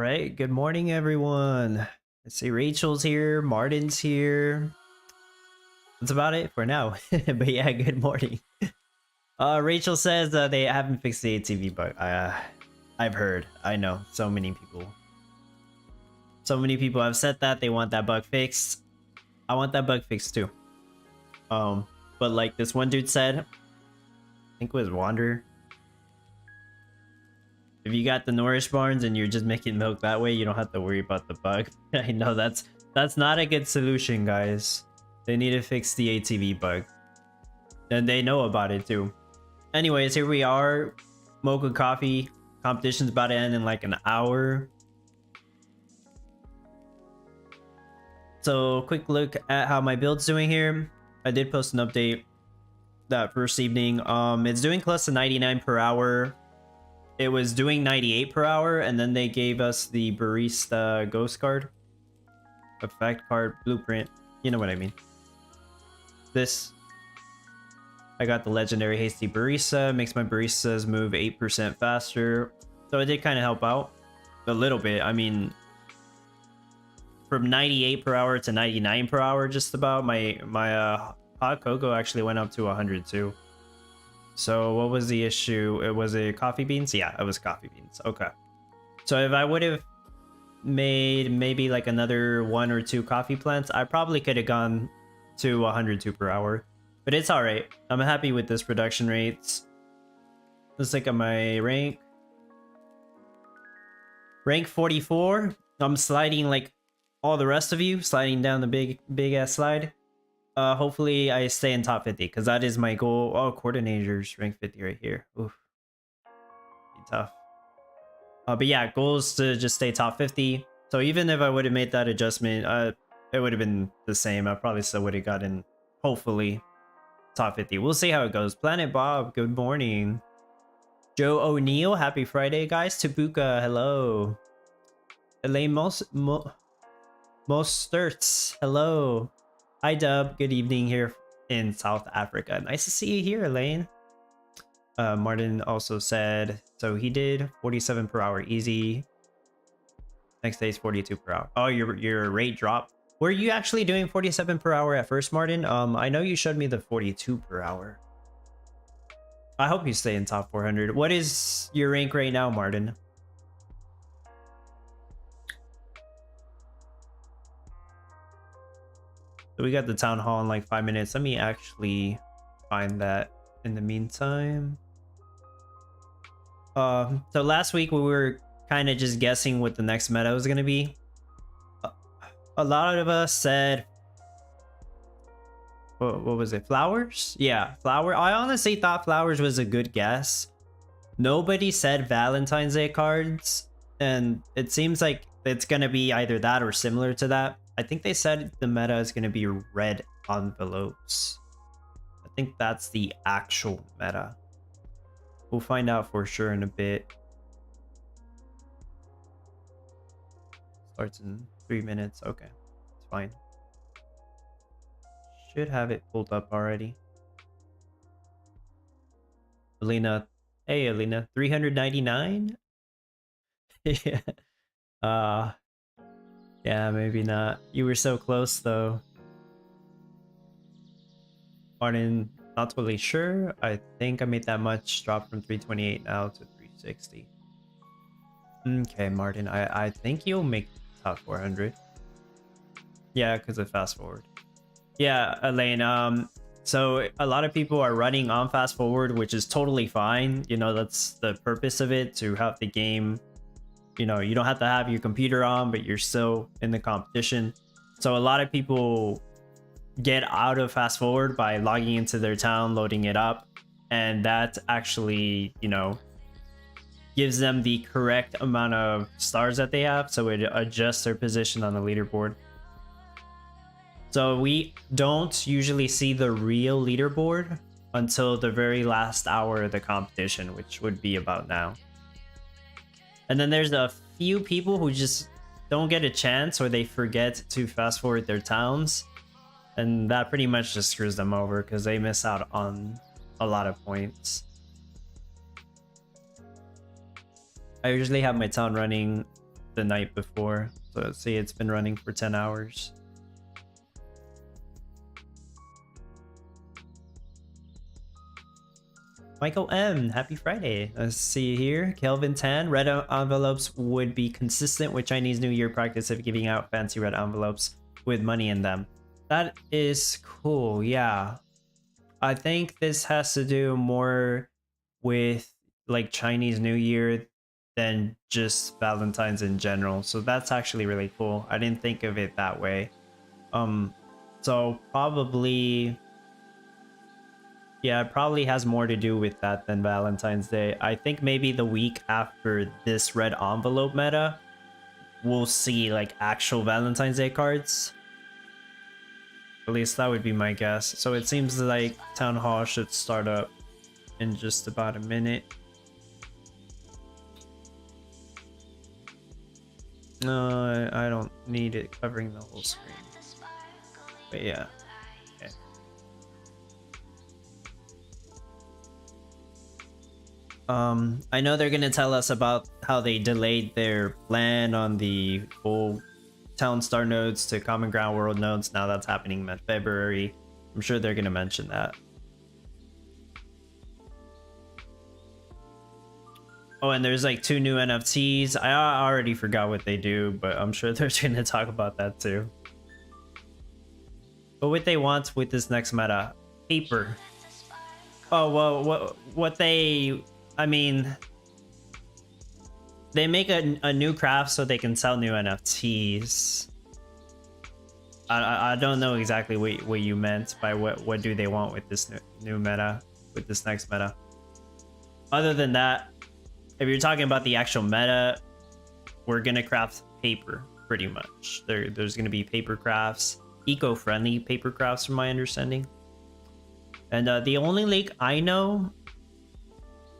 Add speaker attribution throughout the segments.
Speaker 1: All right, good morning, everyone. Let's see, Rachel's here, Martin's here. That's about it for now. But yeah, good morning. Rachel says they haven't fixed the ATV bug. I've heard. I know so many people. So many people have said that they want that bug fixed. I want that bug fixed too. But like this one dude said, I think it was Wander. If you got the nourish barns and you're just making milk that way, you don't have to worry about the bug. I know that's not a good solution, guys. They need to fix the ATV bug. And they know about it too. Anyways, here we are. Mocha coffee competition's about to end in like an hour. So quick look at how my build's doing here. I did post an update that first evening. It's doing close to 99 per hour. It was doing 98 per hour, and then they gave us the barista ghost card, effect card, blueprint. You know what I mean. This, I got the legendary hasty barista, makes my baristas move 8% faster. So it did kind of help out a little bit. I mean, from 98 per hour to 99 per hour, just about. My hot cocoa actually went up to 100 too. So what was the issue? It was a coffee beans? Yeah, it was coffee beans. Okay. So if I would have made maybe like another 1 or 2 coffee plants, I probably could have gone to 102 per hour. But it's all right. I'm happy with this production rates. Let's look at my rank. Rank 44. I'm sliding like all the rest of you, sliding down the big ass slide. Hopefully I stay in top 50 because that is my goal. Oh, coordinators rank 50 right here. Oof, be tough. But yeah, goal is to just stay top 50. So even if I would have made that adjustment, it would have been the same. I probably still would have gotten, hopefully, top 50. We'll see how it goes. Planet Bob, good morning. Joe O'Neill, happy Friday, guys. Tabuka, hello. Elaine Mosterts, hello. Hi Dub, good evening here in South Africa. Nice to see you here, Elaine. Martin also said, so he did 47 per hour easy. Next day is 42 per hour. Oh, your rate dropped. Were you actually doing 47 per hour at first, Martin? I know you showed me the 42 per hour. I hope you stay in top 400. What is your rank right now, Martin? So we got the town hall in like 5 minutes. Let me actually find that in the meantime. So last week we were kind of just guessing what the next meta was going to be. A lot of us said, what was it? Flowers? Yeah, flower. I honestly thought flowers was a good guess. Nobody said Valentine's Day cards, and it seems like it's going to be either that or similar to that. I think they said the meta is going to be red envelopes. I think that's the actual meta. We'll find out for sure in a bit. Starts in 3 minutes. Okay, it's fine. Should have it pulled up already. Alina. Hey, Alina. 399? Yeah. Yeah, maybe not. You were so close, though. Martin, not totally sure. I think I made that much drop from 328 now to 360. Okay, Martin, I think you'll make top 400. Yeah, because of fast forward. Yeah, Elaine, so a lot of people are running on fast forward, which is totally fine. You know, that's the purpose of it, to have the game. You know, you don't have to have your computer on, but you're still in the competition. So a lot of people get out of fast forward by logging into their town, loading it up, and that actually, you know, gives them the correct amount of stars that they have, so it adjusts their position on the leaderboard. So we don't usually see the real leaderboard until the very last hour of the competition, which would be about now. And then there's a few people who just don't get a chance, or they forget to fast forward their towns. And that pretty much just screws them over because they miss out on a lot of points. I usually have my town running the night before. So let's see, it's been running for 10 hours. Michael M, happy Friday. Let's see here. Kelvin Tan, red envelopes would be consistent with Chinese New Year practice of giving out fancy red envelopes with money in them. That is cool, yeah. I think this has to do more with like Chinese New Year than just Valentine's in general. So that's actually really cool. I didn't think of it that way. So probably, yeah, it probably has more to do with that than Valentine's Day. I think maybe the week after this red envelope meta, we'll see like actual Valentine's Day cards. At least that would be my guess. So it seems like Town Hall should start up in just about a minute. No, I don't need it covering the whole screen. But yeah. Okay. I know they're gonna tell us about how they delayed their plan on the full Town Star nodes to Common Ground World nodes. Now that's happening in February. I'm sure they're gonna mention that. Oh, and there's like 2 new NFTs. I already forgot what they do, but I'm sure they're gonna talk about that too. But what they want with this next meta, paper. Oh well, what they, I mean, they make a new craft so they can sell new NFTs. I don't know exactly what you meant by what do they want with this new meta, with this next meta. Other than that, if you're talking about the actual meta, we're gonna craft paper pretty much. There's gonna be paper crafts, eco-friendly paper crafts from my understanding. And the only lake I know,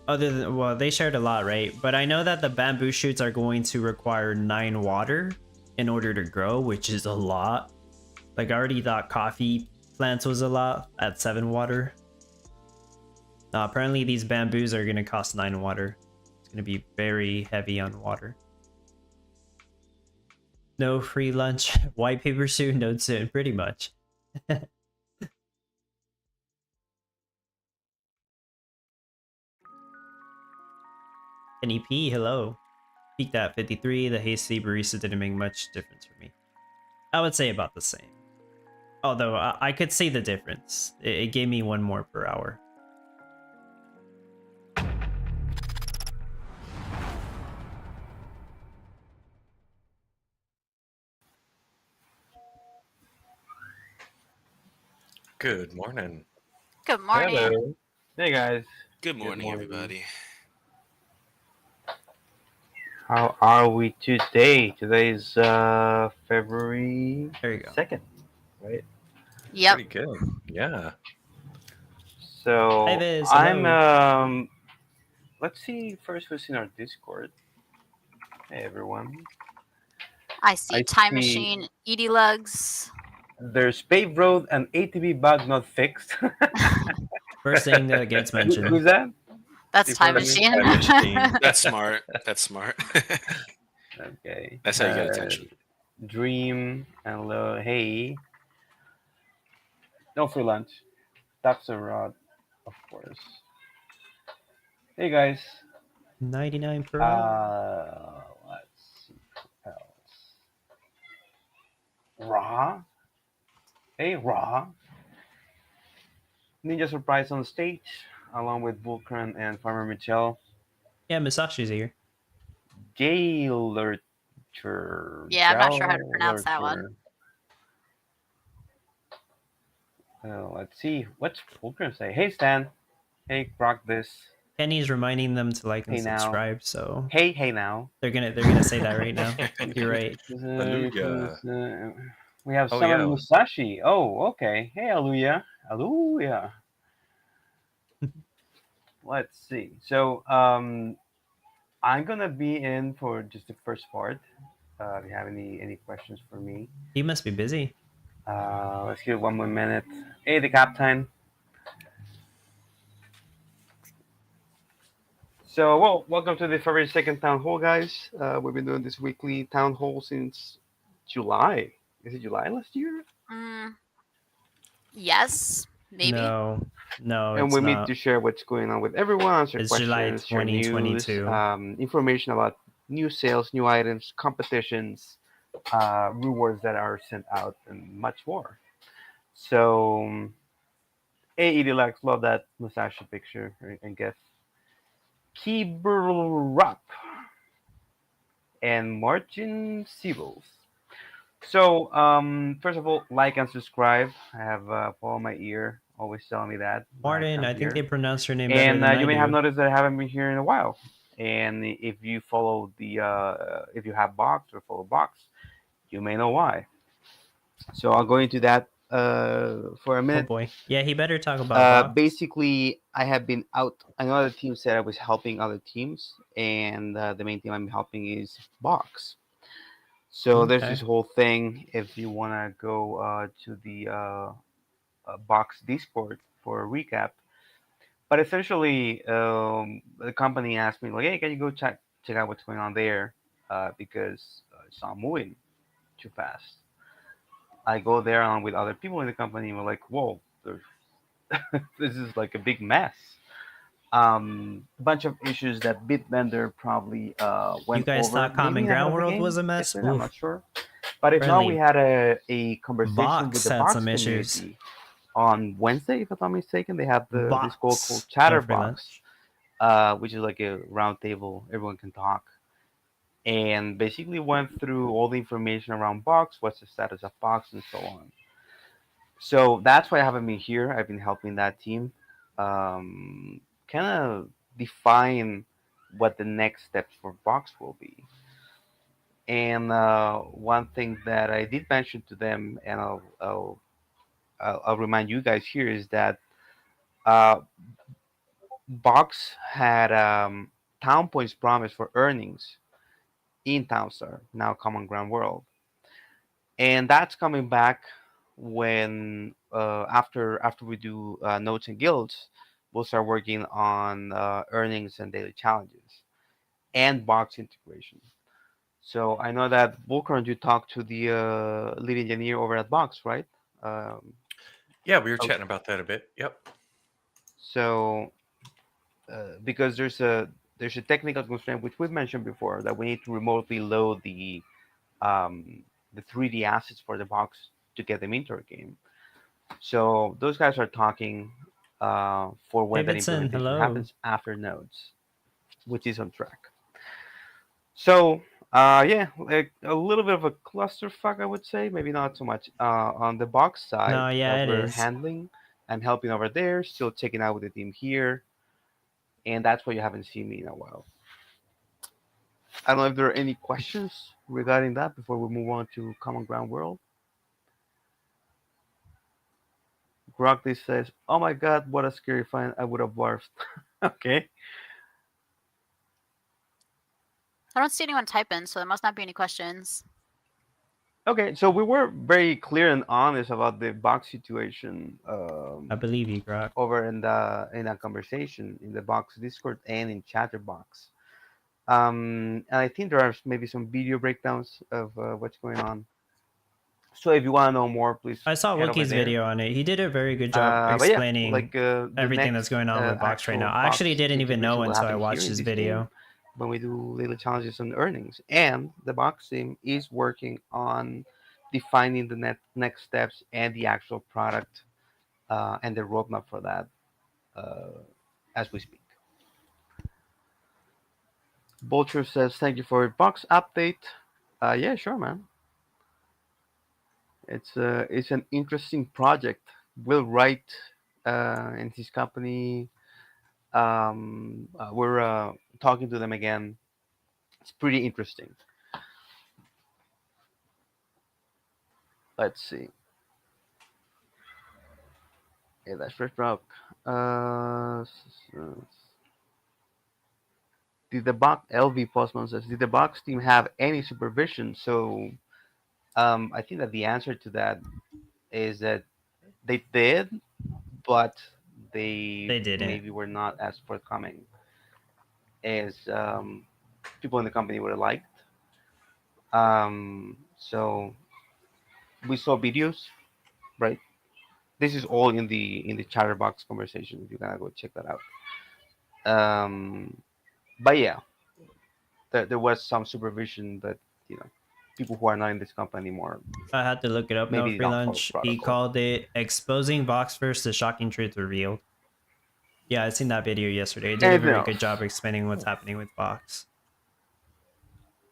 Speaker 1: other than, well, they shared a lot, right? But I know that the bamboo shoots are going to require 9 water in order to grow, which is a lot. Like I already thought coffee plants was a lot at 7 water. Apparently these bamboos are gonna cost 9 water. It's gonna be very heavy on water. No free lunch. White paper soon, node soon, pretty much. NEP, hello. Peaked at 53, the hasty barista didn't make much difference for me. I would say about the same. Although I could see the difference. It gave me 1 more per hour.
Speaker 2: Good morning.
Speaker 3: Good morning.
Speaker 4: Hello. Hey guys.
Speaker 5: Good morning, everybody.
Speaker 4: How are we today? Today's February
Speaker 1: There you go.
Speaker 4: 2nd, right?
Speaker 3: Yep.
Speaker 2: Pretty good. Yeah.
Speaker 4: So
Speaker 1: Hi, Viz,
Speaker 4: I'm
Speaker 1: hello.
Speaker 4: let's see first who's in our Discord. Hey everyone.
Speaker 3: I see
Speaker 4: I
Speaker 3: Time
Speaker 4: see-
Speaker 3: Machine, Edie Lugs.
Speaker 4: There's Pave Road and ATV bug not fixed.
Speaker 1: First thing that gets mentioned.
Speaker 4: Who's that?
Speaker 3: That's
Speaker 4: Before
Speaker 3: Time
Speaker 4: we-
Speaker 3: Machine.
Speaker 2: Time Machine.
Speaker 5: That's smart. That's smart.
Speaker 4: Okay.
Speaker 5: That's how you get attention.
Speaker 4: Dream and hey. No free lunch. That's a rod, of course. Hey guys.
Speaker 1: 99 per hour.
Speaker 4: Let's see who else. Raw. Hey, Raw. Ninja Surprise on stage, along with Vulcan and Farmer Mitchell.
Speaker 1: Yeah, Misashi's here.
Speaker 4: Gaylurcher.
Speaker 3: Yeah, I'm not sure how to pronounce that one.
Speaker 4: Let's see. What's Vulcan say? Hey, Stan. Hey, rock this.
Speaker 1: Kenny's reminding them to like and
Speaker 4: Hey now.
Speaker 1: subscribe, so
Speaker 4: Hey now.
Speaker 1: they're gonna say that right now. You're right.
Speaker 2: Hallelujah.
Speaker 4: We have
Speaker 2: Oh,
Speaker 4: Summer
Speaker 2: yeah.
Speaker 4: Musashi. Oh, okay. Hey, Aluya. Aluya. Let's see. So, I'm gonna be in for just the first part. If you have any questions for me,
Speaker 1: He must be busy.
Speaker 4: let's give it 1 more minute. Hey, the captain. So, well, welcome to the February 2nd town hall, guys. We've been doing this weekly town hall since July. Is it July last year?
Speaker 3: Mm, yes, maybe.
Speaker 1: No,
Speaker 4: And
Speaker 1: it's
Speaker 4: we meet
Speaker 1: not.
Speaker 4: to share what's going on with everyone, answer
Speaker 1: It's July
Speaker 4: questions, share news,
Speaker 1: 2022.
Speaker 4: information about new sales, new items, competitions, rewards that are sent out, and much more. So, hey, Edilex, love that mustache picture and gif. Kiberrup and Martin Siebels. So, first of all, like and subscribe. I have Paul in my ear, always telling me that when I
Speaker 1: Martin,
Speaker 4: come
Speaker 1: I think they
Speaker 4: here.
Speaker 1: pronounce your name better
Speaker 4: And
Speaker 1: than I
Speaker 4: you may have
Speaker 1: do.
Speaker 4: noticed that I haven't been here in a while. And if you follow if you have Box or follow Box, you may know why. So I'll go into that for a
Speaker 1: Oh
Speaker 4: minute.
Speaker 1: boy. Yeah, he better talk about Box.
Speaker 4: Basically, I have been out. I know other teams said I was helping other teams, and the main team I'm helping is Box. So there's
Speaker 1: Okay.
Speaker 4: this whole thing. If you want to go to the Box Discord for a recap, but essentially, the company asked me like, "Hey, can you go check out what's going on there?" Because it's not moving too fast. I go there along with other people in the company, and we're like, "Whoa, this is like a big mess." A bunch of issues that Bitbender probably
Speaker 1: You
Speaker 4: went
Speaker 1: guys
Speaker 4: over
Speaker 1: thought
Speaker 4: maybe
Speaker 1: Common
Speaker 4: ahead
Speaker 1: Ground
Speaker 4: of the
Speaker 1: World was
Speaker 4: game.
Speaker 1: a mess?
Speaker 4: Yesterday, I'm not
Speaker 1: Oof.
Speaker 4: sure. But if not, we
Speaker 1: Friendly.
Speaker 4: had a conversation with
Speaker 1: Vox
Speaker 4: the
Speaker 1: had
Speaker 4: Box
Speaker 1: some issues.
Speaker 4: community on Wednesday, if I'm not mistaken. They have this goal called
Speaker 1: Vox. No free
Speaker 4: Chatterbox,
Speaker 1: lunch.
Speaker 4: which is like a round table. Everyone can talk. And basically went through all the information around Box, what's the status of Box, and so on. So that's why I haven't been here. I've been helping that team kind of define what the next steps for Box will be. And one thing that I did mention to them, and I'll remind you guys here, is that uh, Box had town points promised for earnings in Townstar, now Common Ground World, and that's coming back when after we do notes and guilds, we'll start working on earnings and daily challenges and Box integration. So I know that Volkern, you talked to the lead engineer over at Box, right? Um,
Speaker 2: Yeah, we were
Speaker 4: oh,
Speaker 2: chatting about that a bit. Yep.
Speaker 4: so because there's a technical constraint which we've mentioned before that we need to remotely load um, the 3D assets for the box to get them into our game. So those guys are talking for when that
Speaker 1: Davidson,
Speaker 4: implementation
Speaker 1: hello.
Speaker 4: happens after nodes, which is on track. So yeah, like a little bit of a clusterfuck, I would say. Maybe not so much on the box side
Speaker 1: No, yeah,
Speaker 4: that
Speaker 1: it
Speaker 4: we're
Speaker 1: is.
Speaker 4: handling. I'm helping over there, still checking out with the team here, and that's why you haven't seen me in a while. I don't know if there are any questions regarding that before we move on to Common Ground World. Grogly says, "Oh my God, what a scary find! I would have barfed." Okay.
Speaker 3: I don't see anyone type in, so there must not be any questions.
Speaker 4: Okay, so we were very clear and honest about the box situation
Speaker 1: I believe you, Grok.
Speaker 4: over in that conversation in the box Discord and in Chatterbox. And I think there are maybe some video breakdowns of what's going on. So if you want to know more, please
Speaker 1: I saw
Speaker 4: head over
Speaker 1: Wookie's
Speaker 4: there.
Speaker 1: video on it. He did a very good job
Speaker 4: But yeah,
Speaker 1: explaining
Speaker 4: like the
Speaker 1: everything that's
Speaker 4: next
Speaker 1: going on with Box right now.
Speaker 4: actual
Speaker 1: I actually
Speaker 4: box
Speaker 1: didn't even know
Speaker 4: integration will
Speaker 1: until I
Speaker 4: happen here
Speaker 1: watched
Speaker 4: in
Speaker 1: his
Speaker 4: this game
Speaker 1: video.
Speaker 4: when we do daily challenges on earnings. And the box team is working on defining the next steps and the actual product and the roadmap for that uh, as we speak. Vulture says, "Thank you for your box update." Yeah, sure, man. It's an interesting project. Will Wright and his company, we're talking to them again. It's pretty interesting. Let's see. Yeah, that's Fresh Rock. Did the box LV Postman says, did the box team have any supervision? So I think that the answer to that is that they did, but they
Speaker 1: They didn't.
Speaker 4: maybe were not as forthcoming. as people in the company would have liked. So we saw videos, right? This is all in the chatterbox conversation. If you gotta go check that out. But yeah, there was some supervision that you know people who are not in this company anymore
Speaker 1: I had to look it up. No
Speaker 4: maybe
Speaker 1: free
Speaker 4: don't follow
Speaker 1: lunch. He
Speaker 4: protocol.
Speaker 1: called it exposing Vox first. The shocking truth revealed. Yeah, I seen that video yesterday. It did a
Speaker 4: Anything
Speaker 1: very
Speaker 4: else?
Speaker 1: good job explaining what's happening with Vox.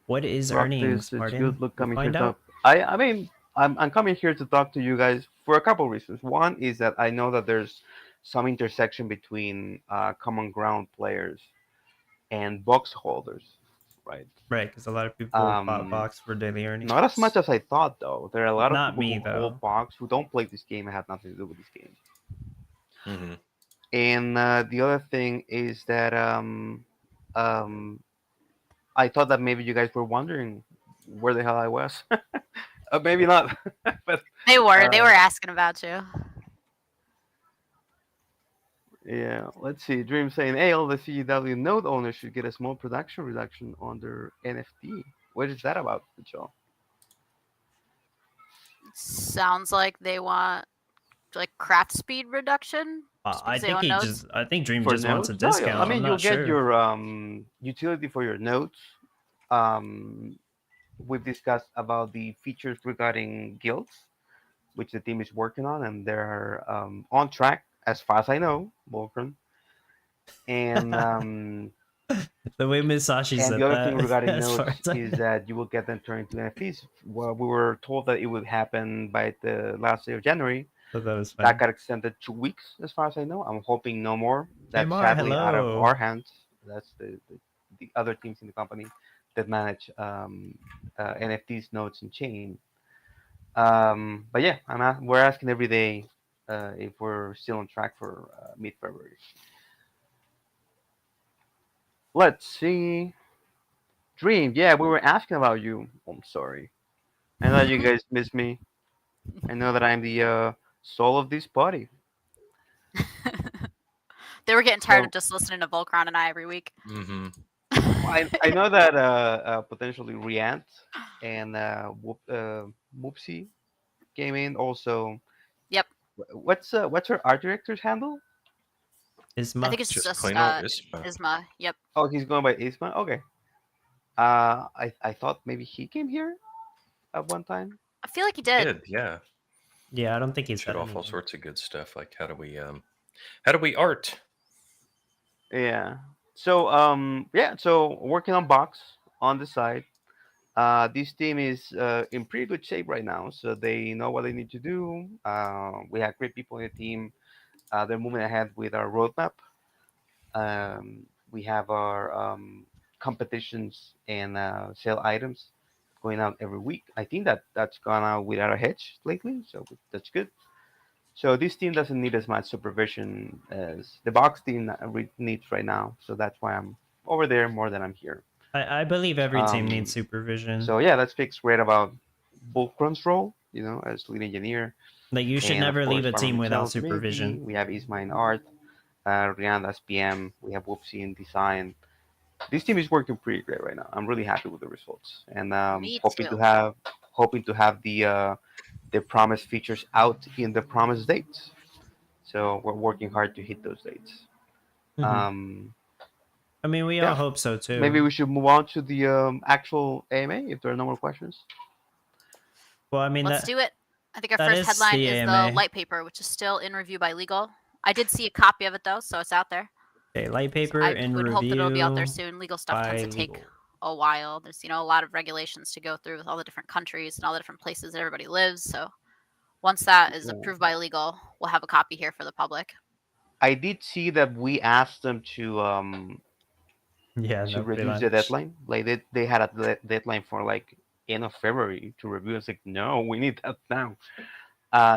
Speaker 1: What is
Speaker 4: Rock
Speaker 1: earnings,
Speaker 4: this. It's
Speaker 1: Martin?
Speaker 4: good. Look,
Speaker 1: We'll
Speaker 4: coming here
Speaker 1: find
Speaker 4: to talk.
Speaker 1: out.
Speaker 4: I mean, I'm coming here to talk to you guys for a couple of reasons. One is that I know that there's some intersection between common ground players and box holders, right?
Speaker 1: Right, because a lot of people bought
Speaker 4: Um,
Speaker 1: Vox for daily earnings.
Speaker 4: Not as much as I thought, though. There are a lot of
Speaker 1: Not
Speaker 4: people
Speaker 1: me
Speaker 4: who hold
Speaker 1: though.
Speaker 4: box who don't play this game and have nothing to do with this game.
Speaker 5: Mm-hmm.
Speaker 4: And the other thing is that um, I thought that maybe you guys were wondering where the hell I was. Maybe not, but
Speaker 3: They were. They
Speaker 4: uh,
Speaker 3: were asking about you.
Speaker 4: yeah. Let's see. Dream saying, "Hey, all the CW node owners should get a small production reduction on their NFT." What is that about, Joe?
Speaker 3: Sounds like they want like craft speed reduction. Just
Speaker 1: I
Speaker 3: because they
Speaker 1: think
Speaker 3: own
Speaker 1: he
Speaker 3: nodes.
Speaker 1: just. I think Dream
Speaker 4: For
Speaker 1: just wants a
Speaker 4: nodes? No, yeah. I
Speaker 1: discount. I'm
Speaker 4: mean, you'll
Speaker 1: not
Speaker 4: get
Speaker 1: sure.
Speaker 4: your utility for your nodes. Um, we've discussed about the features regarding guilds, which the team is working on, and they're on track as far as I know, Volcran. And
Speaker 1: The way Misashi
Speaker 4: and
Speaker 1: said
Speaker 4: the other thing
Speaker 1: that,
Speaker 4: regarding
Speaker 1: as far
Speaker 4: nodes
Speaker 1: as I
Speaker 4: is
Speaker 1: know.
Speaker 4: that you will get them turned into NFTs. Well, we were told that it would happen by the last day of January.
Speaker 1: So that was
Speaker 4: That
Speaker 1: funny.
Speaker 4: got extended 2 weeks, as far as I know. I'm hoping no more.
Speaker 1: Hey
Speaker 4: That's
Speaker 1: Mar,
Speaker 4: sadly out of
Speaker 1: hello.
Speaker 4: our hands. That's the other teams in the company that manage NFTs, nodes, and chain. But yeah, we're asking every day if we're still on track for mid-February. Let's see. Dream, yeah, we were asking about you. I'm sorry. I know you guys miss me. I know that I'm the soul of this party.
Speaker 3: They were getting tired
Speaker 4: So
Speaker 3: of just listening to Volcron and I every week.
Speaker 5: Mm-hmm.
Speaker 4: I know that potentially Riant and Moopsy came in also.
Speaker 3: Yep.
Speaker 4: What's her art director's handle?
Speaker 3: I
Speaker 1: Isma.
Speaker 3: think it's
Speaker 5: Just
Speaker 3: just
Speaker 5: plain old ISPA.
Speaker 3: Isma. Yep.
Speaker 4: Oh, he's going by Isma. Okay. I thought maybe he came here at one time.
Speaker 3: I feel like he did.
Speaker 2: Did yeah.
Speaker 1: Yeah, I don't think he's
Speaker 2: Showed
Speaker 1: said
Speaker 2: off all
Speaker 1: anything.
Speaker 2: sorts of good stuff. Like how do we art?
Speaker 4: Yeah. So yeah. So working on box on the side. This team is in pretty good shape right now, so they know what they need to do. We have great people in the team. They're moving ahead with our roadmap. We have our competitions and sale items going out every week. I think that's gone out without a hitch lately, so that's good. So this team doesn't need as much supervision as the box team needs right now. So that's why I'm over there more than I'm here.
Speaker 1: I believe every team needs
Speaker 4: Um,
Speaker 1: supervision.
Speaker 4: so yeah, that speaks great about Bulkrun's role, as lead engineer,
Speaker 1: Like you should
Speaker 4: and of
Speaker 1: never leave
Speaker 4: course
Speaker 1: a team
Speaker 4: Farmer
Speaker 1: without
Speaker 4: Michel's community.
Speaker 1: supervision.
Speaker 4: We have Isma in art, Rihanna as PM. We have Whoopsie in design. This team is working pretty great right now. I'm really happy with the results, and
Speaker 3: Me
Speaker 4: hoping
Speaker 3: too.
Speaker 4: to have the promised features out in the promised dates. So we're working hard to hit those dates.
Speaker 1: Hmm.
Speaker 4: Um,
Speaker 1: I mean, we all
Speaker 4: yeah,
Speaker 1: hope so
Speaker 4: maybe
Speaker 1: too.
Speaker 4: we should move on to the actual AMA if there are no more questions.
Speaker 1: Well, I mean
Speaker 3: Let's do it. I think our
Speaker 1: that
Speaker 3: first
Speaker 1: is
Speaker 3: headline
Speaker 1: the
Speaker 3: is the
Speaker 1: AMA.
Speaker 3: light paper, which is still in review by legal. I did see a copy of it though, so it's out there.
Speaker 1: Okay, light
Speaker 3: So
Speaker 1: paper
Speaker 3: I
Speaker 1: in
Speaker 3: would hope that it'll be out there
Speaker 1: review
Speaker 3: soon. Legal stuff tends
Speaker 1: by
Speaker 3: to take
Speaker 1: legal.
Speaker 3: a while. There's a lot of regulations to go through with all the different countries and all the different places that everybody lives. So once that is
Speaker 4: Yeah.
Speaker 3: approved by legal, we'll have a copy here for the public.
Speaker 4: I did see that we asked them
Speaker 1: Yeah,
Speaker 4: to
Speaker 1: no free
Speaker 4: reduce the
Speaker 1: lunch.
Speaker 4: deadline. Like they had a deadline for like end of February to review. It's like no, we need that now.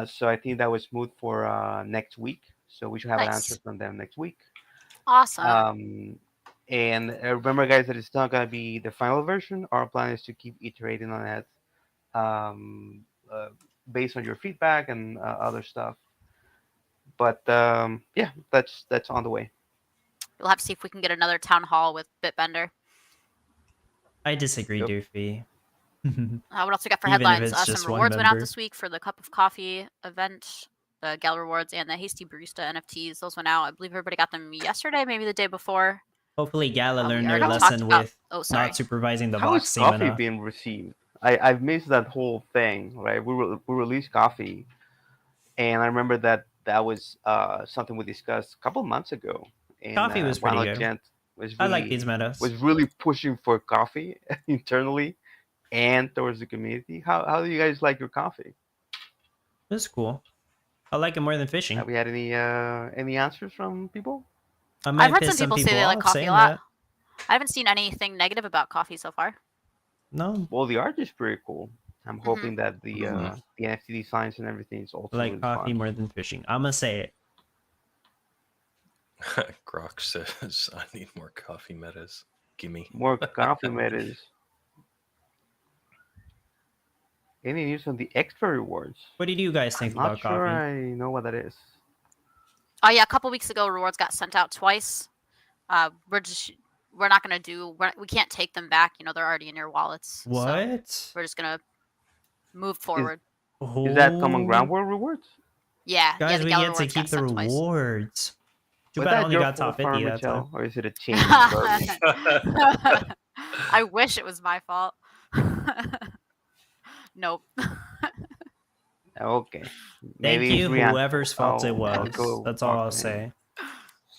Speaker 4: So I think that was moved for next week. So we should have an answer
Speaker 3: Nice.
Speaker 4: from them next week.
Speaker 3: Awesome.
Speaker 4: And remember, guys, that it's not gonna be the final version. Our plan is to keep iterating on it, um, uh, based on your feedback and other stuff. But yeah, that's on the way.
Speaker 3: We'll have to see if we can get another town hall with Bitbender.
Speaker 1: I disagree,
Speaker 4: Yep.
Speaker 1: Doofy.
Speaker 3: What else we got for
Speaker 1: Even if
Speaker 3: headlines?
Speaker 1: it's
Speaker 3: Some
Speaker 1: just one
Speaker 3: rewards went out
Speaker 1: member.
Speaker 3: this week for the Cup of Coffee event, the Gala rewards, and the Hasty Barista NFTs. Those went out. I believe everybody got them yesterday, maybe the day before.
Speaker 1: Hopefully, Gala
Speaker 3: We
Speaker 1: learned their
Speaker 3: already talked
Speaker 1: lesson
Speaker 3: about.
Speaker 1: with
Speaker 3: Oh, sorry.
Speaker 1: not supervising the
Speaker 4: How
Speaker 1: box
Speaker 4: is
Speaker 1: team
Speaker 4: coffee
Speaker 1: enough.
Speaker 4: being received? I've missed that whole thing, right? We released coffee, and I remember that was something we discussed a couple of months ago. And
Speaker 1: Coffee was pretty good.
Speaker 4: Gent was
Speaker 1: I
Speaker 4: really,
Speaker 1: like these metas.
Speaker 4: was really pushing for coffee internally and towards the community. How do you guys like your coffee?
Speaker 1: This is cool. I like it more than fishing.
Speaker 4: Have we had any answers from people?
Speaker 1: I might
Speaker 3: I've heard
Speaker 1: piss
Speaker 3: some people say they like
Speaker 1: off
Speaker 3: coffee
Speaker 1: saying
Speaker 3: a lot.
Speaker 1: that.
Speaker 3: I haven't seen anything negative about coffee so far.
Speaker 1: No,
Speaker 4: Well, the art is pretty cool. I'm hoping that the
Speaker 2: Mhm.
Speaker 4: the NFT designs and everything is also
Speaker 1: I like
Speaker 4: really
Speaker 1: coffee
Speaker 4: fun.
Speaker 1: more than fishing. I'm gonna say it.
Speaker 2: Grok says, I need more coffee metas. Gimme.
Speaker 4: More coffee metas. Any news on the extra rewards?
Speaker 1: What did you guys think
Speaker 4: I'm not
Speaker 1: about
Speaker 4: sure
Speaker 1: coffee?
Speaker 4: I know what that is.
Speaker 3: Oh yeah, a couple weeks ago, rewards got sent out twice. We're not gonna do. We can't take them back. You know, they're already in your wallets. So
Speaker 1: What?
Speaker 3: we're just gonna move forward.
Speaker 4: Is that common
Speaker 1: Oh,
Speaker 4: ground world rewards?
Speaker 3: Yeah,
Speaker 1: Guys,
Speaker 3: yeah. The
Speaker 1: we
Speaker 3: Gala
Speaker 1: get to
Speaker 3: rewards got
Speaker 1: keep the
Speaker 3: sent twice.
Speaker 1: rewards. Too
Speaker 4: Was
Speaker 1: bad I
Speaker 4: that
Speaker 1: only
Speaker 4: your
Speaker 1: got
Speaker 4: fault,
Speaker 1: top 50
Speaker 4: Farmer
Speaker 1: that time.
Speaker 4: Michelle, or is it a chain garbage?
Speaker 3: I wish it was my fault. Nope.
Speaker 4: Okay.
Speaker 1: Thank
Speaker 4: Maybe
Speaker 1: you,
Speaker 4: it's Rihanna.
Speaker 1: whoever's fault it
Speaker 4: I'll
Speaker 1: was.
Speaker 4: go
Speaker 1: That's all
Speaker 4: talk
Speaker 1: I'll
Speaker 4: to him
Speaker 1: say.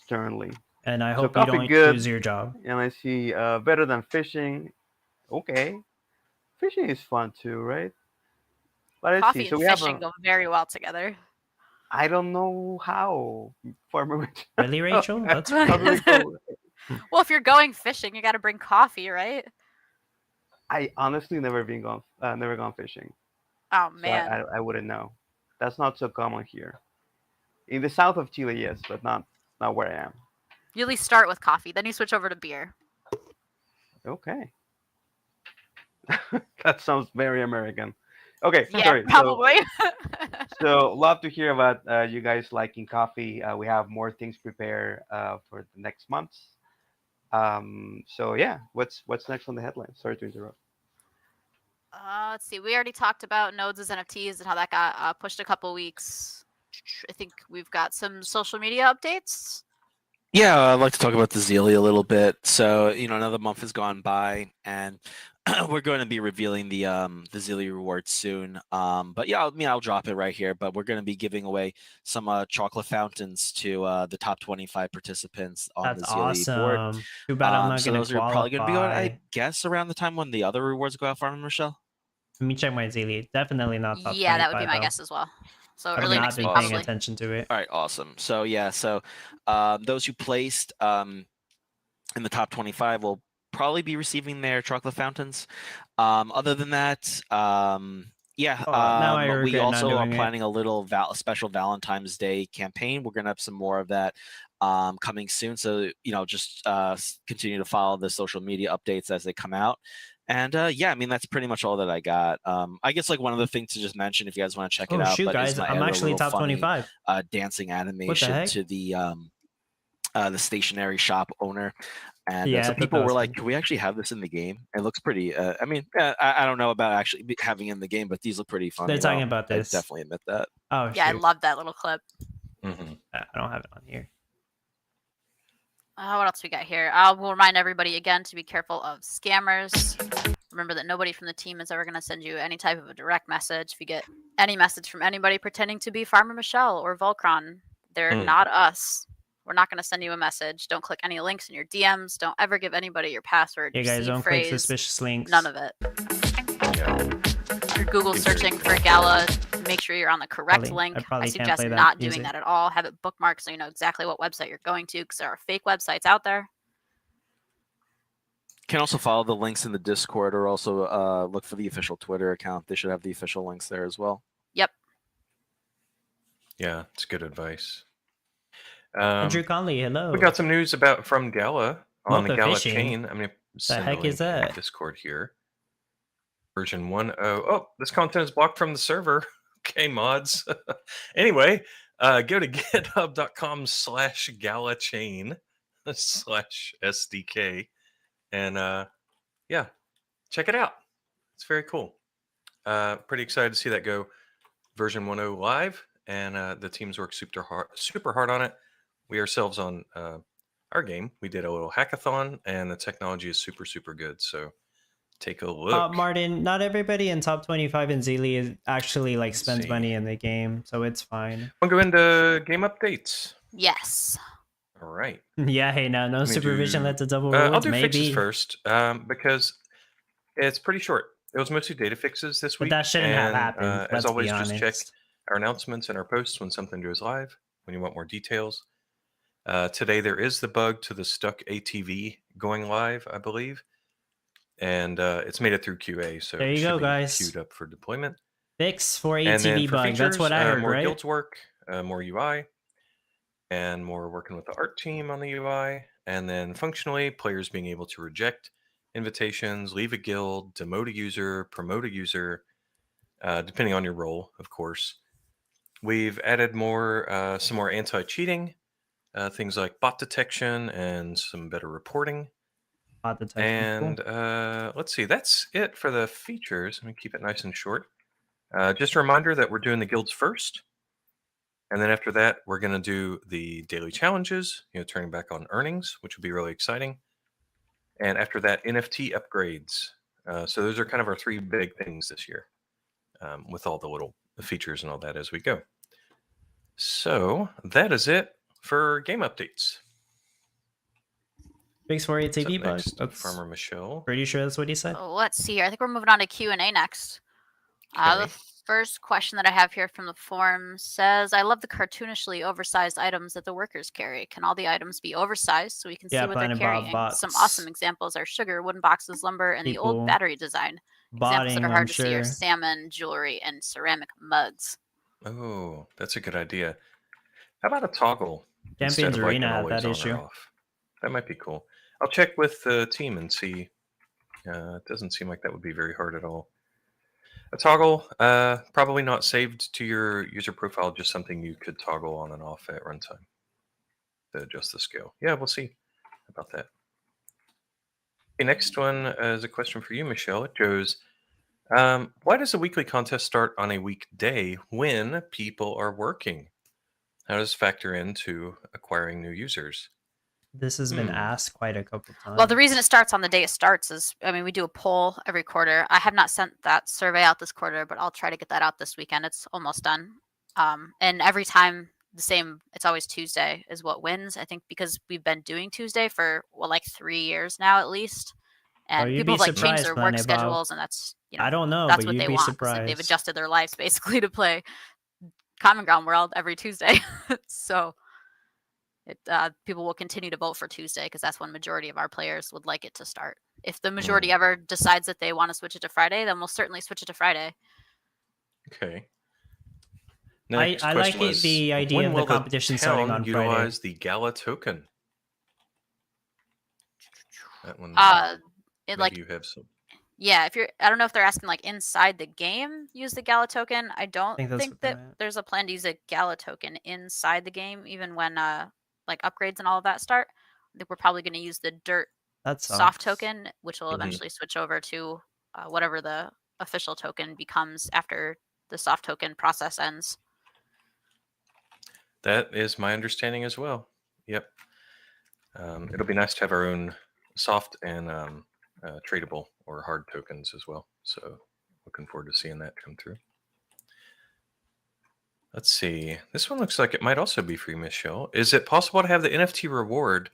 Speaker 4: Sternly.
Speaker 1: And I
Speaker 4: So
Speaker 1: hope you
Speaker 4: coffee
Speaker 1: don't
Speaker 4: good.
Speaker 1: lose your job.
Speaker 4: And I see better than fishing. Okay. Fishing is fun too, right? But let's see.
Speaker 3: Coffee
Speaker 4: So
Speaker 3: and
Speaker 4: we have
Speaker 3: fishing
Speaker 4: a.
Speaker 3: go very well together.
Speaker 4: I don't know how. Farmer Michelle.
Speaker 1: Really, Rachel? That's
Speaker 4: How do we go?
Speaker 3: Well, if you're going fishing, you got to bring coffee, right?
Speaker 4: I honestly never gone fishing.
Speaker 3: Oh
Speaker 4: So
Speaker 3: man.
Speaker 4: I wouldn't know. That's not so common here. In the south of Chile, yes, but not where I am.
Speaker 3: You at least start with coffee, then you switch over to beer.
Speaker 4: Okay. That sounds very American. Okay,
Speaker 3: Yeah,
Speaker 4: sorry.
Speaker 3: probably.
Speaker 4: So love to hear about you guys liking coffee. We have more things prepared for the next months. So yeah, what's next on the headline? Sorry to interrupt.
Speaker 3: Let's see. We already talked about nodes as NFTs and how that got pushed a couple weeks. I think we've got some social media updates.
Speaker 5: Yeah, I'd like to talk about the Zealy a little bit. So, another month has gone by, and we're going to be revealing the Zealy rewards soon. But yeah, I'll drop it right here. But we're going to be giving away some chocolate fountains to the top 25 participants on
Speaker 1: That's
Speaker 5: the Zealy board.
Speaker 1: awesome. Too bad I'm not
Speaker 5: So
Speaker 1: going
Speaker 5: those
Speaker 1: to
Speaker 5: are probably going to be going,
Speaker 1: qualify.
Speaker 5: I guess, around the time when the other rewards go out, Farmer Michelle.
Speaker 1: Let me check my Zealy. Definitely not top 25,
Speaker 3: Yeah, that would be my
Speaker 1: though.
Speaker 3: guess as well. So
Speaker 1: I've
Speaker 3: early
Speaker 1: not
Speaker 3: next
Speaker 1: been
Speaker 3: week,
Speaker 1: paying
Speaker 3: probably.
Speaker 1: attention to it.
Speaker 5: All right, awesome. So yeah, those who placed in the top 25 will probably be receiving their chocolate fountains. Other than that, yeah,
Speaker 1: now I
Speaker 5: we
Speaker 1: regret not
Speaker 5: also are
Speaker 1: doing it.
Speaker 5: planning a little special Valentine's Day campaign. We're gonna have some more of that coming soon. So just continue to follow the social media updates as they come out. And yeah, I mean that's pretty much all that I got. I guess like one other thing to just mention if you guys want to check it
Speaker 1: Oh
Speaker 5: out.
Speaker 1: shoot,
Speaker 5: but is
Speaker 1: guys!
Speaker 5: my
Speaker 1: I'm
Speaker 5: other
Speaker 1: actually
Speaker 5: little
Speaker 1: top
Speaker 5: funny,
Speaker 1: 25.
Speaker 5: dancing
Speaker 1: What the
Speaker 5: animation
Speaker 1: heck?
Speaker 5: to the stationery shop owner. And
Speaker 1: Yeah, I
Speaker 5: so
Speaker 1: thought
Speaker 5: people
Speaker 1: that
Speaker 5: were
Speaker 1: was
Speaker 5: like,
Speaker 1: fun.
Speaker 5: "Can we actually have this in the game?" It looks pretty. I mean, I don't know about actually having it in the game, but these look pretty funny.
Speaker 1: They're talking
Speaker 5: though.
Speaker 1: about
Speaker 5: I
Speaker 1: this.
Speaker 5: definitely admit that.
Speaker 1: Oh
Speaker 3: Yeah, I
Speaker 1: shoot.
Speaker 3: love that little clip.
Speaker 2: Mhm.
Speaker 1: I don't have it on here.
Speaker 3: What else we got here? We'll remind everybody again to be careful of scammers. Remember that nobody from the team is ever going to send you any type of a direct message. If you get any message from anybody pretending to be Farmer Michelle or Volcron, they're not us. We're not going to send you a message. Don't click any links in your DMs. Don't ever give anybody your password.
Speaker 1: Yeah,
Speaker 3: your
Speaker 1: guys,
Speaker 3: seed
Speaker 1: don't
Speaker 3: phrase,
Speaker 1: click suspicious links.
Speaker 3: None of it.
Speaker 2: Yeah.
Speaker 3: If you're Google
Speaker 2: Be very
Speaker 3: searching for Gala, make sure you're on the correct
Speaker 1: I
Speaker 3: link. I
Speaker 1: probably can't
Speaker 3: suggest
Speaker 1: play that
Speaker 3: not
Speaker 1: music.
Speaker 3: doing that at all. Have it bookmarked so you know exactly what website you're going to, because there are fake websites out there.
Speaker 5: Can also follow the links in the Discord, or also look for the official Twitter account. They should have the official links there as well.
Speaker 3: Yep.
Speaker 2: Yeah, it's good advice.
Speaker 1: Andrew Conley, hello.
Speaker 2: We got some news from Gala on the
Speaker 1: Mocha
Speaker 2: Gala
Speaker 1: fishing.
Speaker 2: chain. I'm going to send
Speaker 1: heck
Speaker 2: a link
Speaker 1: is that?
Speaker 2: in Discord here. Version 1.0. Oh, this content is blocked from the server. Okay, mods. Anyway, go to github.com/Gala chain. /SDK. And yeah, check it out. It's very cool. Pretty excited to see that go version 1.0 live, and the teams work super hard on it. We ourselves on our game, we did a little hackathon, and the technology is super good. So take a look.
Speaker 1: Martin, not everybody in top 25 in Zealy is actually like spends
Speaker 2: see.
Speaker 1: money in the game, so it's fine.
Speaker 2: We'll go into game updates.
Speaker 3: Yes.
Speaker 2: All right.
Speaker 1: Yeah, hey, now no
Speaker 2: Let me
Speaker 1: supervision
Speaker 2: do-
Speaker 1: led to double
Speaker 2: I'll
Speaker 1: rewards,
Speaker 2: do
Speaker 1: maybe.
Speaker 2: fixes first because it's pretty short. It was mostly data fixes this
Speaker 1: But
Speaker 2: week.
Speaker 1: that shouldn't have
Speaker 2: and,
Speaker 1: happened.
Speaker 2: as
Speaker 1: Let's
Speaker 2: always,
Speaker 1: be
Speaker 2: just check
Speaker 1: honest.
Speaker 2: our announcements and our posts when something goes live, when you want more details. Today, there is the bug to the stuck ATV going live, I believe. And it's made it through QA, so
Speaker 1: There
Speaker 2: it
Speaker 1: you
Speaker 2: should
Speaker 1: go,
Speaker 2: be
Speaker 1: guys.
Speaker 2: queued up for deployment.
Speaker 1: Fix for
Speaker 2: And then
Speaker 1: ATV
Speaker 2: for
Speaker 1: bug.
Speaker 2: features,
Speaker 1: That's what I heard,
Speaker 2: more
Speaker 1: right?
Speaker 2: guilds work, more UI, and more working with the art team on the UI. And then functionally, players being able to reject invitations, leave a guild, demote a user, promote a user, depending on your role, of course. We've added some more anti-cheating, things like bot detection and some better reporting.
Speaker 1: Bot detection.
Speaker 2: And let's see, that's it for the features. Let me keep it nice and short. Just a reminder that we're doing the guilds first. And then after that, we're going to do the daily challenges, turning back on earnings, which will be really exciting. And after that, NFT upgrades. So those are kind of our three big things this year, with all the little features and all that as we go. So that is it for game updates.
Speaker 1: Fix for
Speaker 2: What's up
Speaker 1: ATV bug.
Speaker 2: next?
Speaker 1: That's
Speaker 2: Farmer Michelle.
Speaker 1: pretty sure that's what he said.
Speaker 3: So let's see here. I think we're moving on to Q&A next.
Speaker 2: Okay.
Speaker 3: The first question that I have here from the forum says, I love the cartoonishly oversized items that the workers carry. Can all the items be oversized so we can see
Speaker 1: Yeah,
Speaker 3: what they're
Speaker 1: Planet Bob
Speaker 3: carrying? Some
Speaker 1: bots.
Speaker 3: awesome examples are sugar, wooden boxes, lumber, and the old
Speaker 1: People
Speaker 3: battery design. Examples that
Speaker 1: botting,
Speaker 3: are
Speaker 1: I'm
Speaker 3: hard to see are
Speaker 1: sure.
Speaker 3: salmon, jewelry, and ceramic mugs.
Speaker 2: Oh, that's a good idea. How about a toggle instead
Speaker 1: Champions
Speaker 2: of like
Speaker 1: Arena
Speaker 2: an
Speaker 1: had
Speaker 2: always
Speaker 1: that
Speaker 2: on
Speaker 1: issue.
Speaker 2: or off? That might be cool. I'll check with the team and see. It doesn't seem like that would be very hard at all. A toggle, probably not saved to your user profile, just something you could toggle on and off at runtime to adjust the scale. Yeah, we'll see about that. Okay, next one is a question for you, Michelle. It goes, why does a weekly contest start on a weekday when people are working? How does this factor into acquiring new users?
Speaker 1: This has been asked quite a couple times.
Speaker 3: Well, the reason it starts on the day it starts is, we do a poll every quarter. I have not sent that survey out this quarter, but I'll try to get that out this weekend. It's almost done. And every time the same, it's always Tuesday is what wins. I think because we've been doing Tuesday for, like 3 years now at least. And
Speaker 1: you'd
Speaker 3: people
Speaker 1: be
Speaker 3: have changed
Speaker 1: surprised,
Speaker 3: their work
Speaker 1: Planet Bob.
Speaker 3: schedules, and that's,
Speaker 1: I don't know,
Speaker 3: that's
Speaker 1: but
Speaker 3: what
Speaker 1: you'd
Speaker 3: they
Speaker 1: be
Speaker 3: want. 'Cause they've
Speaker 1: surprised.
Speaker 3: adjusted their lives basically to play Common Ground World every Tuesday. So people will continue to vote for Tuesday because that's when majority of our players would like it to start. If the majority ever decides that they want to switch it to Friday, then we'll certainly switch it to Friday.
Speaker 2: Okay.
Speaker 1: I like the idea of the competition starting on Friday.
Speaker 2: Utilize the Gala token. That one. Maybe you have some.
Speaker 3: Yeah, I don't know if they're asking like inside the game use the Gala token. I don't
Speaker 1: think that's
Speaker 3: think
Speaker 1: what they
Speaker 3: that
Speaker 1: meant.
Speaker 3: there's a plan to use a Gala token inside the game, even when like upgrades and all of that start. I think we're probably going to use the Dirt
Speaker 1: That
Speaker 3: soft
Speaker 1: sucks.
Speaker 3: token, which will eventually switch over to whatever the official token becomes after the soft token process ends.
Speaker 2: That is my understanding as well. Yep. It'll be nice to have our own soft and tradable or hard tokens as well. So looking forward to seeing that come through. Let's see. This one looks like it might also be for you, Michelle. Is it possible to have the NFT reward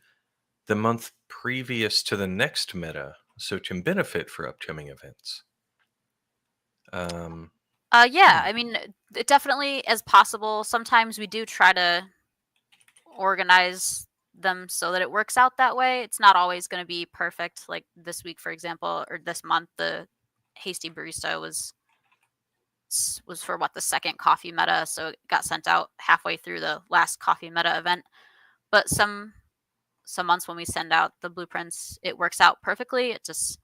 Speaker 2: the month previous to the next meta so it can benefit for upcoming events?
Speaker 3: Yeah, I mean, it definitely is possible. Sometimes we do try to organize them so that it works out that way. It's not always going to be perfect. Like this week, for example, or this month, the Hasty Barista was for the second coffee meta, so it got sent out halfway through the last coffee meta event. But some months when we send out the blueprints, it works out perfectly. It just,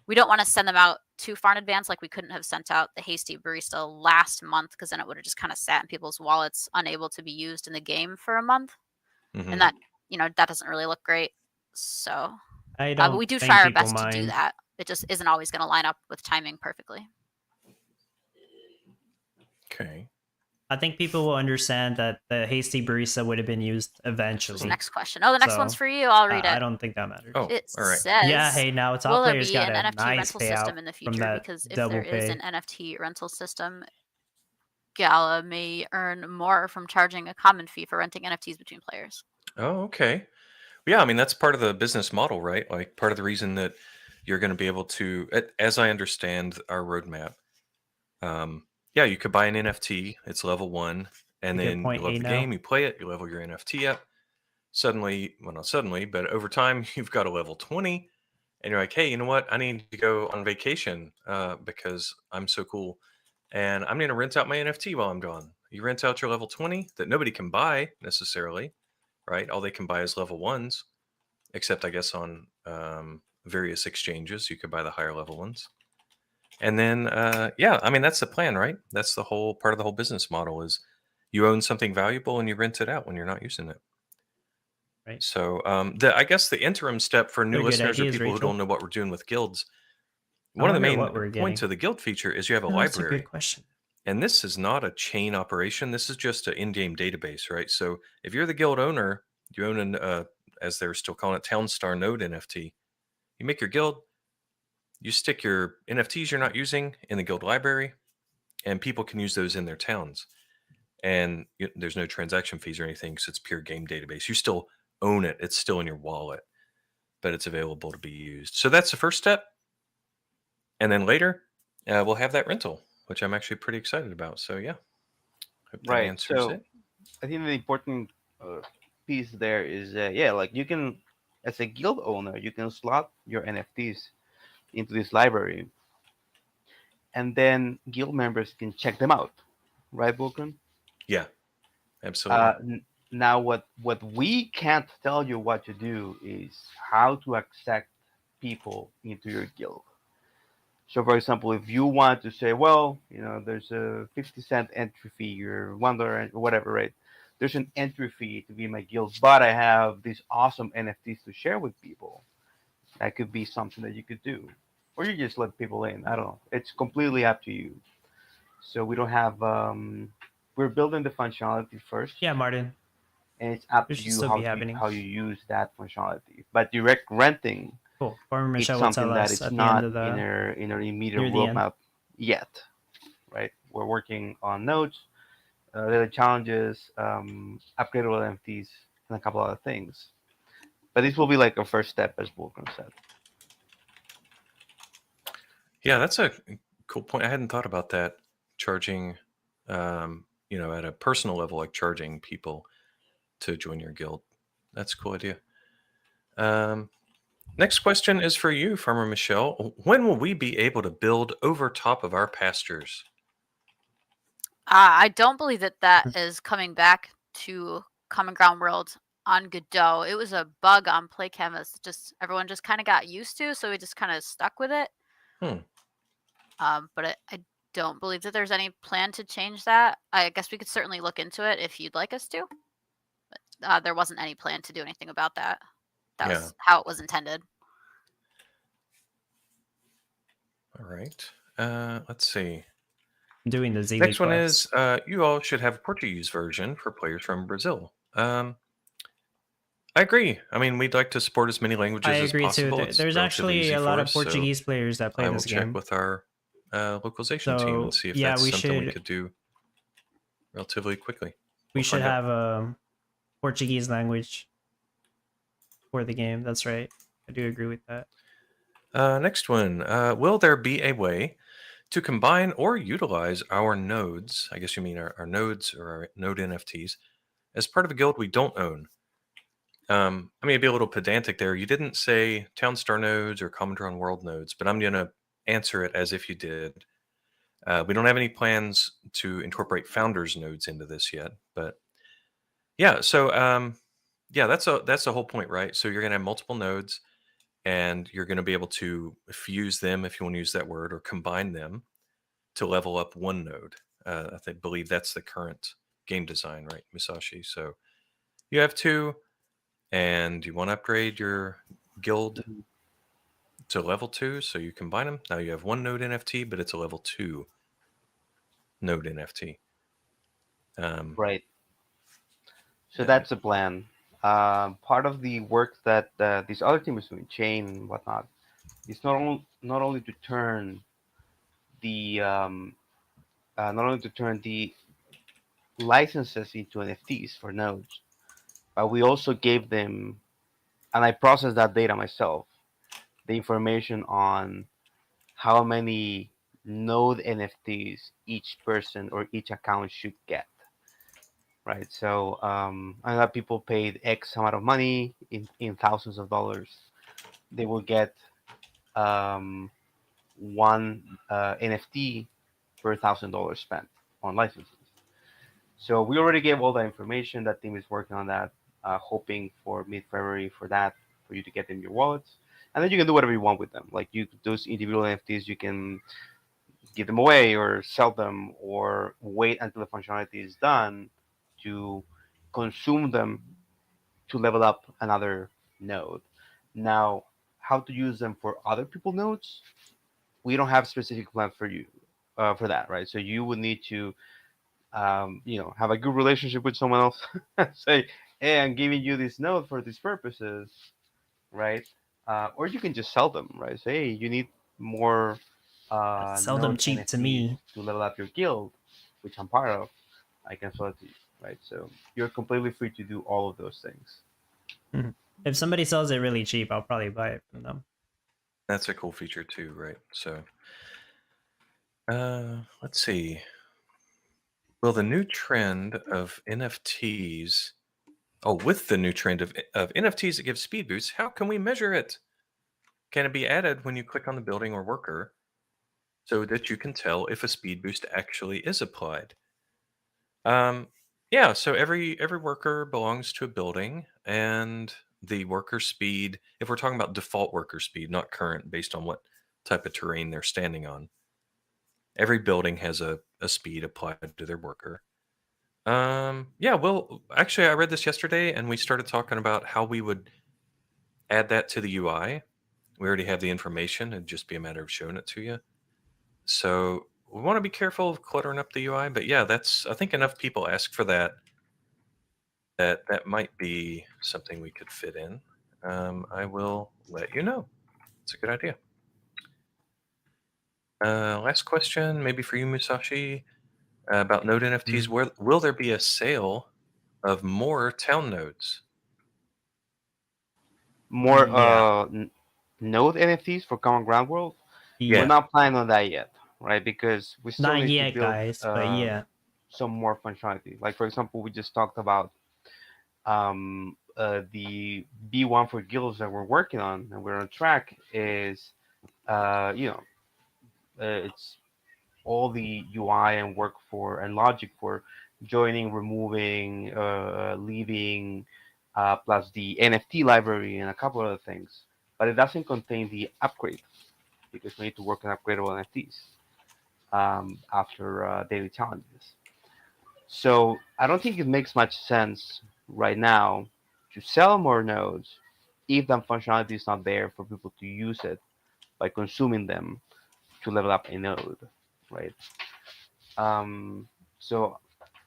Speaker 3: we don't want to send them out too far in advance. Like we couldn't have sent out the Hasty Barista last month because then it would have just kind of sat in people's wallets, unable to be used in the game for a month. And that that doesn't really look great. So,
Speaker 1: I
Speaker 3: but
Speaker 1: don't
Speaker 3: we do
Speaker 1: think
Speaker 3: try our
Speaker 1: people
Speaker 3: best to do
Speaker 1: mind.
Speaker 3: that. It just isn't always going to line up with timing perfectly.
Speaker 2: Okay.
Speaker 1: I think people will understand that the hasty barista would have been used
Speaker 3: This is the
Speaker 1: eventually.
Speaker 3: next question. Oh, the next one's
Speaker 1: So,
Speaker 3: for you. I'll read
Speaker 1: I
Speaker 3: it.
Speaker 1: don't think that matters.
Speaker 2: Oh,
Speaker 3: It
Speaker 2: all right.
Speaker 3: says,
Speaker 1: Yeah, hey, now top
Speaker 3: will there
Speaker 1: players
Speaker 3: be
Speaker 1: got
Speaker 3: an
Speaker 1: a
Speaker 3: NFT
Speaker 1: nice
Speaker 3: rental
Speaker 1: payout
Speaker 3: system in the
Speaker 1: from
Speaker 3: future?
Speaker 1: that
Speaker 3: Because if
Speaker 1: double
Speaker 3: there is
Speaker 1: pay.
Speaker 3: an NFT rental system, Gala may earn more from charging a common fee for renting NFTs between players.
Speaker 2: Oh, okay. Yeah, I mean that's part of the business model, right? Like part of the reason that you're going to be able to, as I understand our roadmap, yeah, you could buy an NFT. It's level 1, and
Speaker 1: You get
Speaker 2: then you
Speaker 1: point
Speaker 2: love
Speaker 1: A
Speaker 2: the
Speaker 1: now.
Speaker 2: game, you play it, you level your NFT up. Suddenly, well, not suddenly, but over time, you've got a level 20, and you're like, hey, you know what? I need to go on vacation because I'm so cool, and I'm going to rent out my NFT while I'm gone. You rent out your level 20 that nobody can buy necessarily, right? All they can buy is level 1s, except I guess on various exchanges, you could buy the higher level ones. And then, yeah, I mean, that's the plan, right? That's the whole part of the whole business model is you own something valuable and you rent it out when you're not using it.
Speaker 1: Right.
Speaker 2: So I guess the interim step for new
Speaker 1: They're good
Speaker 2: listeners or
Speaker 1: ideas,
Speaker 2: people who
Speaker 1: Rachel.
Speaker 2: don't know what we're doing with guilds,
Speaker 1: I
Speaker 2: one of the
Speaker 1: wonder
Speaker 2: main
Speaker 1: what we're
Speaker 2: points
Speaker 1: getting.
Speaker 2: of the guild feature is you have a
Speaker 1: No, that's a
Speaker 2: library.
Speaker 1: good question.
Speaker 2: And this is not a chain operation. This is just an in-game database, right? So if you're the guild owner, you own an, as they're still calling it, Townstar Node NFT. You make your guild, you stick your NFTs you're not using in the guild library, and people can use those in their towns. And there's no transaction fees or anything, so it's pure game database. You still own it. It's still in your wallet, but it's available to be used. So that's the first step. And then later, we'll have that rental, which I'm actually pretty excited about. So yeah, hope that
Speaker 4: Right.
Speaker 2: answers
Speaker 4: So
Speaker 2: it.
Speaker 4: I think the important piece there is, yeah, like you can, as a guild owner, you can slot your NFTs into this library, and then guild members can check them out, right, Vulcan?
Speaker 2: Yeah, absolutely.
Speaker 4: Now, what we can't tell you what to do is how to accept people into your guild. So, for example, if you want to say, well, there's a 50-cent entry fee or $1 or whatever, right? There's an entry fee to be in my guild, but I have these awesome NFTs to share with people. That could be something that you could do, or you just let people in. I don't know. It's completely up to you. So we don't have. We're building the functionality first,
Speaker 1: Yeah, Martin.
Speaker 4: and it's up
Speaker 1: It
Speaker 4: to
Speaker 1: should
Speaker 4: you
Speaker 1: still
Speaker 4: how
Speaker 1: be
Speaker 4: to
Speaker 1: happening.
Speaker 4: how you use that functionality. But direct renting,
Speaker 1: Cool. Farmer
Speaker 4: it's
Speaker 1: Michelle will
Speaker 4: something
Speaker 1: tell
Speaker 4: that
Speaker 1: us
Speaker 4: it's
Speaker 1: at the end
Speaker 4: not
Speaker 1: of the
Speaker 4: in our immediate
Speaker 1: near the end.
Speaker 4: roadmap yet, right? We're working on nodes, daily challenges, upgradable NFTs, and a couple other things. But this will be like a first step, as Vulcan said.
Speaker 2: Yeah, that's a cool point. I hadn't thought about that. Charging, at a personal level, like charging people to join your guild. That's a cool idea. Next question is for you, Farmer Michelle. When will we be able to build over top of our pastures?
Speaker 3: I don't believe that is coming back to Common Ground World on Godot. It was a bug on Play Canvas. Everyone just kind of got used to, so we just kind of stuck with it. But I don't believe that there's any plan to change that. I guess we could certainly look into it if you'd like us to. But there wasn't any plan to do anything about that. That was how it was intended.
Speaker 2: All right. Let's see.
Speaker 1: Doing the Z
Speaker 2: Next one
Speaker 1: quest.
Speaker 2: is you all should have a Portuguese version for players from Brazil. I agree. I mean, we'd like to support as many languages
Speaker 1: I
Speaker 2: as
Speaker 1: agree too.
Speaker 2: possible. It's
Speaker 1: There's
Speaker 2: relatively
Speaker 1: actually
Speaker 2: easy
Speaker 1: a lot
Speaker 2: for
Speaker 1: of
Speaker 2: us,
Speaker 1: Portuguese players that play
Speaker 2: I will
Speaker 1: this
Speaker 2: check
Speaker 1: game.
Speaker 2: with our localization team and
Speaker 1: So
Speaker 2: see if
Speaker 1: yeah,
Speaker 2: that's
Speaker 1: we
Speaker 2: something we
Speaker 1: should
Speaker 2: could do relatively quickly.
Speaker 1: we
Speaker 2: We'll
Speaker 1: should
Speaker 2: find out.
Speaker 1: have a Portuguese language for the game. That's right. I do agree with that.
Speaker 2: Next one. Will there be a way to combine or utilize our nodes? I guess you mean our nodes or our node NFTs as part of a guild we don't own. I may be a little pedantic there. You didn't say Townstar nodes or Common Drawn World nodes, but I'm going to answer it as if you did. We don't have any plans to incorporate founders nodes into this yet, but yeah. So yeah, that's the whole point, right? So you're going to have multiple nodes, and you're going to be able to fuse them, if you want to use that word, or combine them to level up one node. Believe that's the current game design, right, Musashi? So you have two. and you want to upgrade your guild
Speaker 4: Mhm.
Speaker 2: to level 2, so you combine them. Now you have one node NFT, but it's a level 2 node NFT.
Speaker 4: Right. So
Speaker 2: Yeah.
Speaker 4: that's the plan. Part of the work that this other team is doing, Chain and whatnot, is not only to turn the not only to turn the licenses into NFTs for nodes, but we also gave them, and I processed that data myself, the information on how many node NFTs each person or each account should get. Right. So I know people paid X amount of money in thousands of dollars. They will get um, one NFT per $1,000 spent on licenses. So we already gave all the information. That team is working on that, hoping for mid-February for that, for you to get in your wallets, and then you can do whatever you want with them. Like you, those individual NFTs, you can give them away or sell them or wait until the functionality is done to consume them to level up another node. Now, how to use them for other people nodes? We don't have specific plan for you for that, right? So you would need to, have a good relationship with someone else. Say, hey, I'm giving you this node for these purposes, right? Or you can just sell them, right? Say, hey, you need more
Speaker 1: Sell them
Speaker 4: node
Speaker 1: cheap to
Speaker 4: NFTs
Speaker 1: me.
Speaker 4: to level up your guild, which I'm part of. I can sell it to you, right? So you're completely free to do all of those things.
Speaker 1: Mhm. If somebody sells it really cheap, I'll probably buy it from them.
Speaker 2: That's a cool feature too, right? So, let's see. Well, the new trend of NFTs. Oh, with the new trend of NFTs that give speed boosts, how can we measure it? Can it be added when you click on the building or worker so that you can tell if a speed boost actually is applied? Um, yeah, so every worker belongs to a building, and the worker speed, if we're talking about default worker speed, not current, based on what type of terrain they're standing on, every building has a speed applied to their worker. Yeah, well, actually, I read this yesterday, and we started talking about how we would add that to the UI. We already have the information; it'd just be a matter of showing it to you. So we want to be careful of cluttering up the UI. But yeah, that's I think enough people ask for that that might be something we could fit in. I will let you know. It's a good idea. Last question, maybe for you, Musashi, about node NFTs. Will there be a sale of more town nodes?
Speaker 4: More
Speaker 1: Yeah.
Speaker 4: node NFTs for Common Ground World. We're
Speaker 1: Yeah.
Speaker 4: not planning on that yet, right? Because we still
Speaker 1: Not
Speaker 4: need to
Speaker 1: yet,
Speaker 4: build
Speaker 1: guys, but yeah.
Speaker 4: some more functionality. Like for example, we just talked about the B1 for guilds that we're working on and we're on track is uh, you know it's all the UI and work for and logic for joining, removing, leaving, plus the NFT library and a couple other things. But it doesn't contain the upgrade because we need to work on upgradable NFTs after daily challenges. So I don't think it makes much sense right now to sell more nodes if that functionality is not there for people to use it by consuming them to level up a node, right? Um, so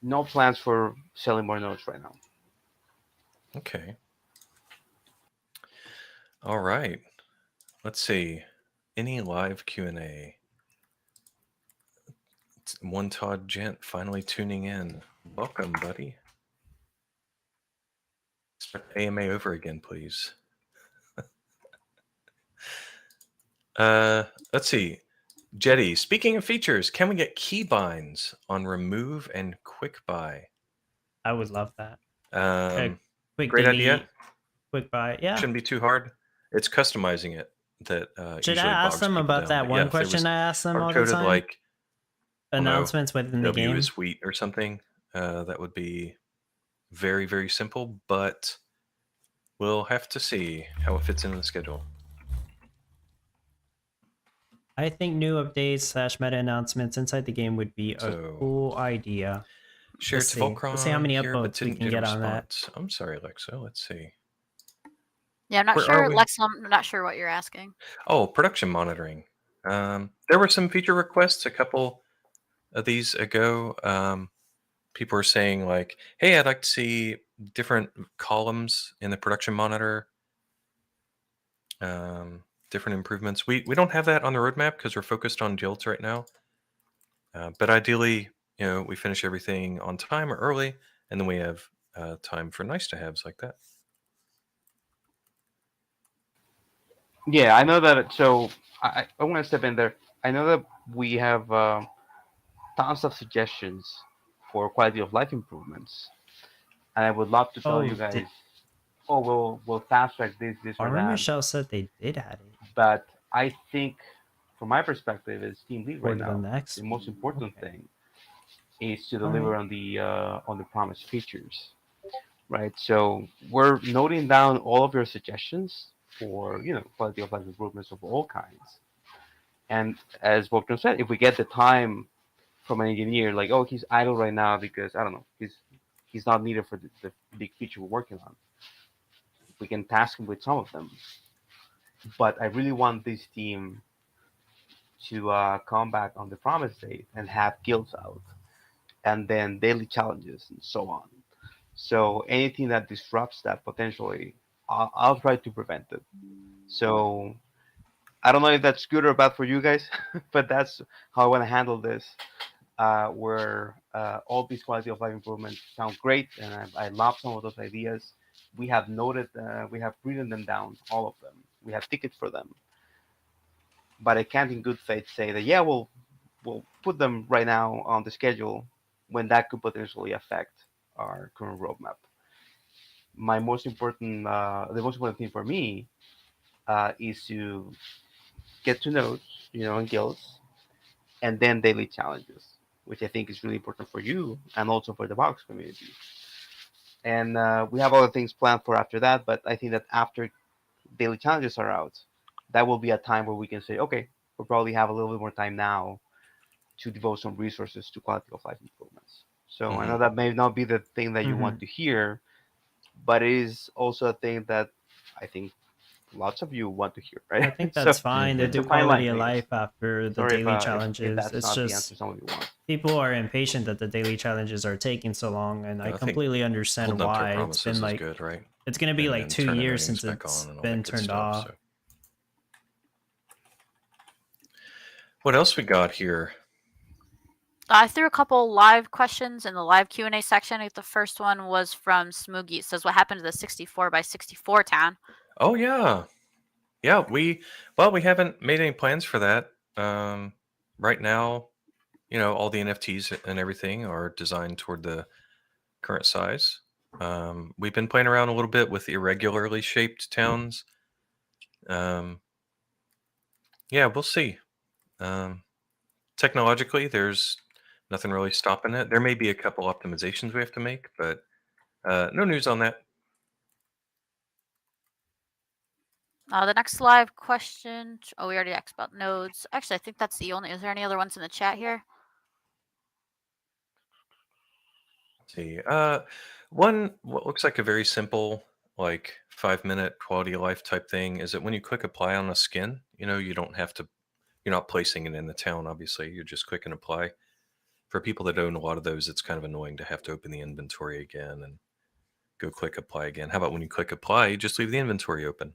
Speaker 4: no plans for selling more nodes right now.
Speaker 2: Okay. All right. Let's see. Any live Q&A? It's one Todd Gent finally tuning in. Welcome, buddy. Start AMA over again, please. Let's see. Jetty, speaking of features, can we get keybinds on remove and quick buy?
Speaker 1: I would love that. Quick
Speaker 2: Great
Speaker 1: delete,
Speaker 2: idea.
Speaker 1: quick buy. Yeah.
Speaker 2: Shouldn't be too hard. It's customizing it that
Speaker 1: Should
Speaker 2: usually
Speaker 1: I ask
Speaker 2: bogs
Speaker 1: them
Speaker 2: people
Speaker 1: about
Speaker 2: down.
Speaker 1: that
Speaker 2: But
Speaker 1: one
Speaker 2: yeah, if there was
Speaker 1: question I ask them all the
Speaker 2: hard-coded
Speaker 1: time?
Speaker 2: like
Speaker 1: Announcements within the
Speaker 2: W
Speaker 1: game.
Speaker 2: is wheat or something, that would be very, very simple, but we'll have to see how it fits into the schedule.
Speaker 1: I think new updates / meta announcements inside the game would be a
Speaker 2: So,
Speaker 1: cool idea.
Speaker 2: Shared
Speaker 1: Let's
Speaker 2: to
Speaker 1: see. Let's see how
Speaker 2: Volcron
Speaker 1: many
Speaker 2: here, but
Speaker 1: upvotes we
Speaker 2: didn't
Speaker 1: can
Speaker 2: get a
Speaker 1: get on that.
Speaker 2: response. I'm sorry, Alexa. Let's see.
Speaker 3: Yeah, I'm not
Speaker 2: Where are
Speaker 3: sure.
Speaker 2: we?
Speaker 3: Lex, I'm not sure what you're asking.
Speaker 2: Oh, production monitoring. There were some feature requests a couple of these ago. People were saying like, "Hey, I'd like to see different columns in the production monitor, different improvements." We don't have that on the roadmap because we're focused on guilds right now. But ideally, we finish everything on time or early, and then we have time for nice to haves like that.
Speaker 4: Yeah, I know that. So I want to step in there. I know that we have tons of suggestions for quality of life improvements, and I would love to tell you
Speaker 1: Oh,
Speaker 4: guys,
Speaker 1: did
Speaker 4: oh, we'll fast track this or
Speaker 1: Farmer
Speaker 4: that.
Speaker 1: Michelle said they did add it?
Speaker 4: But I think, from my perspective as team lead right
Speaker 1: Or the
Speaker 4: now,
Speaker 1: next
Speaker 4: the most
Speaker 1: one?
Speaker 4: important
Speaker 1: Okay.
Speaker 4: thing is to
Speaker 1: All
Speaker 4: deliver
Speaker 1: right.
Speaker 4: on the promised features, right? So we're noting down all of your suggestions for quality of life improvements of all kinds. And as Wolfgang said, if we get the time from an engineer, like, oh, he's idle right now because I don't know, he's not needed for the big feature we're working on, we can task him with some of them. But I really want this team to come back on the promise date and have guilds out, and then daily challenges and so on. So anything that disrupts that potentially, I'll try to prevent it. So I don't know if that's good or bad for you guys, but that's how I want to handle this. Where all these quality of life improvements sound great, and I love some of those ideas. We have noted, we have written them down, all of them. We have tickets for them, but I can't, in good faith, say that yeah, we'll put them right now on the schedule when that could potentially affect our current roadmap. The most important thing for me is to get to nodes, and guilds, and then daily challenges, which I think is really important for you and also for the box community. And we have other things planned for after that, but I think that after daily challenges are out, that will be a time where we can say, okay, we'll probably have a little bit more time now to devote some resources to quality of life improvements. So I know
Speaker 2: Mhm.
Speaker 4: that may not be the thing that you
Speaker 1: Mm-hmm.
Speaker 4: want to hear, but it is also a thing that I think lots of you want to hear,
Speaker 1: I
Speaker 4: right?
Speaker 1: think
Speaker 4: So
Speaker 1: that's fine to
Speaker 4: it's a
Speaker 1: do
Speaker 4: fine
Speaker 1: quality
Speaker 4: line,
Speaker 1: of
Speaker 4: I guess.
Speaker 1: life after the
Speaker 4: Sorry
Speaker 1: daily
Speaker 4: if
Speaker 1: challenges.
Speaker 4: that's
Speaker 1: It's
Speaker 4: not the answer
Speaker 1: just
Speaker 4: some of you want.
Speaker 1: people are impatient that the daily challenges are taking so long, and I
Speaker 2: I think
Speaker 1: completely understand
Speaker 2: holding up to our
Speaker 1: why. It's been
Speaker 2: promises is
Speaker 1: like
Speaker 2: good, right?
Speaker 1: it's gonna be like
Speaker 2: And
Speaker 1: 2
Speaker 2: turning
Speaker 1: years
Speaker 2: earnings
Speaker 1: since
Speaker 2: back
Speaker 1: it's
Speaker 2: on and all
Speaker 1: been
Speaker 2: that good
Speaker 1: turned
Speaker 2: stuff.
Speaker 1: off.
Speaker 2: So, what else we got here?
Speaker 3: I threw a couple live questions in the live Q&A section. I think the first one was from Smoogie. It says, what happened to the 64 by 64 town?
Speaker 2: Oh yeah, yeah. We haven't made any plans for that. Right now, all the NFTs and everything are designed toward the current size. We've been playing around a little bit with irregularly shaped towns. Yeah, we'll see. Technologically, there's nothing really stopping it. There may be a couple optimizations we have to make, but no news on that.
Speaker 3: The next live question. Oh, we already asked about nodes. Actually, I think that's the only. Is there any other ones in the chat here?
Speaker 2: Let's see. One what looks like a very simple, like 5-minute quality of life type thing is that when you click apply on a skin, you don't have to. You're not placing it in the town. Obviously, you're just click and apply. For people that own a lot of those, it's kind of annoying to have to open the inventory again and go click apply again. How about when you click apply, you just leave the inventory open?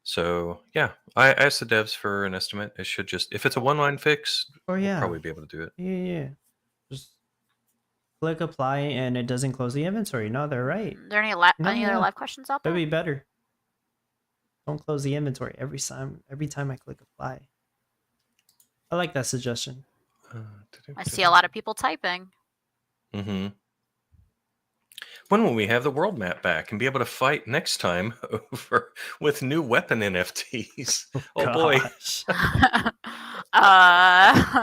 Speaker 2: So yeah, I asked the devs for an estimate. It should just, if it's a one-line fix,
Speaker 1: Oh
Speaker 2: we'll
Speaker 1: yeah,
Speaker 2: probably be able to do it.
Speaker 1: yeah. Just click apply and it doesn't close the inventory. No, they're right.
Speaker 3: Are there any
Speaker 1: No,
Speaker 3: any other
Speaker 1: yeah,
Speaker 3: live questions out
Speaker 1: that'd
Speaker 3: there?
Speaker 1: be better. Don't close the inventory every time. Every time I click apply. I like that suggestion.
Speaker 3: I see a lot of people typing.
Speaker 2: Mm-hmm. When will we have the world map back and be able to fight next time over with new weapon NFTs? Oh boy.
Speaker 1: Gosh,
Speaker 3: uh,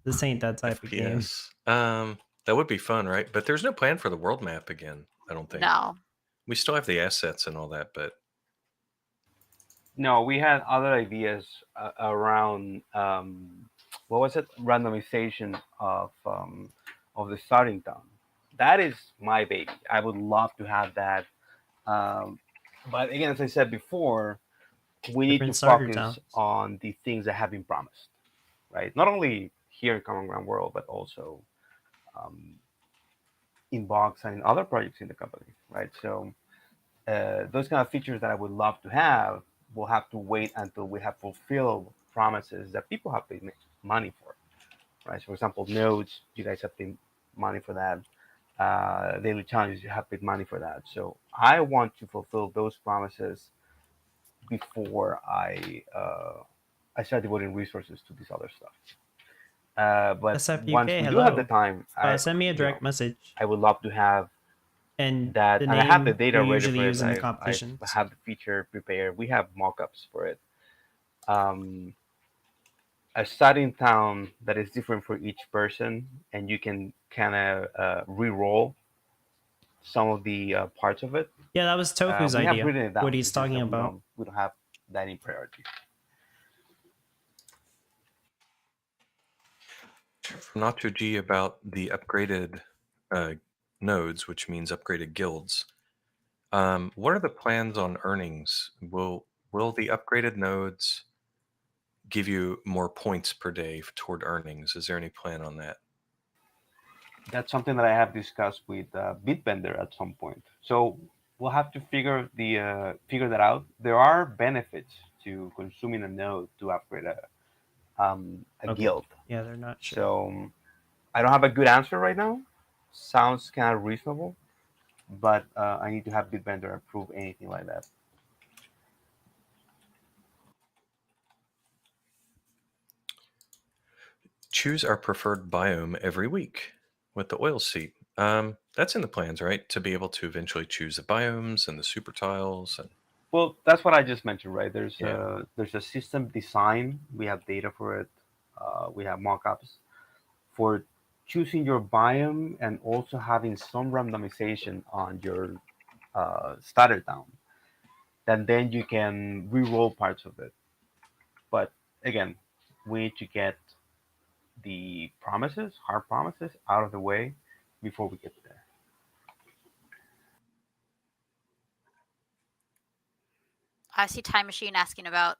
Speaker 1: this ain't that type of game.
Speaker 2: FPS. That would be fun, right? But there's no plan for the world map again, I don't think.
Speaker 3: no.
Speaker 2: We still have the assets and all that, but
Speaker 4: No, we had other ideas around what was it? Randomization of the starting town. That is my baby. I would love to have that But again, as I said before, we need to
Speaker 1: Different starter
Speaker 4: focus
Speaker 1: towns.
Speaker 4: on the things that have been promised, right? Not only here in Common Ground World, but also um, in Box and in other projects in the company, right? So those kind of features that I would love to have will have to wait until we have fulfilled promises that people have paid money for, right? So, for example, nodes, you guys have paid money for that. Daily challenges, you have paid money for that. So I want to fulfill those promises before I start devoting resources to this other stuff. But once
Speaker 1: SFUK,
Speaker 4: we do have the
Speaker 1: hello.
Speaker 4: time,
Speaker 1: Send me a direct message.
Speaker 4: I would love to have
Speaker 1: And
Speaker 4: that,
Speaker 1: the
Speaker 4: and I have the
Speaker 1: name
Speaker 4: data
Speaker 1: you
Speaker 4: ready
Speaker 1: usually
Speaker 4: for
Speaker 1: use
Speaker 4: it.
Speaker 1: in the
Speaker 4: I
Speaker 1: competitions.
Speaker 4: have the feature prepared. We have mock-ups for it. Um, a starting town that is different for each person, and you can kind of re-roll some of the parts of it.
Speaker 1: Yeah, that was Tofu's
Speaker 4: We have
Speaker 1: idea.
Speaker 4: written it down.
Speaker 1: What he's
Speaker 4: It's just
Speaker 1: talking
Speaker 4: that
Speaker 1: about.
Speaker 4: we don't have that in priority.
Speaker 2: Not to G about the upgraded nodes, which means upgraded guilds. What are the plans on earnings? Will the upgraded nodes give you more points per day toward earnings? Is there any plan on that?
Speaker 4: That's something that I have discussed with Bitbender at some point. So we'll have to figure that out. There are benefits to consuming a node to upgrade a
Speaker 1: Okay.
Speaker 4: guild.
Speaker 1: Yeah, they're not sure.
Speaker 4: So I don't have a good answer right now. Sounds kind of reasonable, but I need to have Bitbender approve anything like that.
Speaker 2: Choose our preferred biome every week with the oil seat. That's in the plans, right? To be able to eventually choose the biomes and the super tiles. And
Speaker 4: Well, that's what I just mentioned, right?
Speaker 2: Yeah.
Speaker 4: There's a system design. We have data for it. We have mockups for choosing your biome and also having some randomization on your starter town. And then you can re-roll parts of it. But again, we need to get the promises, hard promises, out of the way before we get there.
Speaker 3: I see Time Machine asking about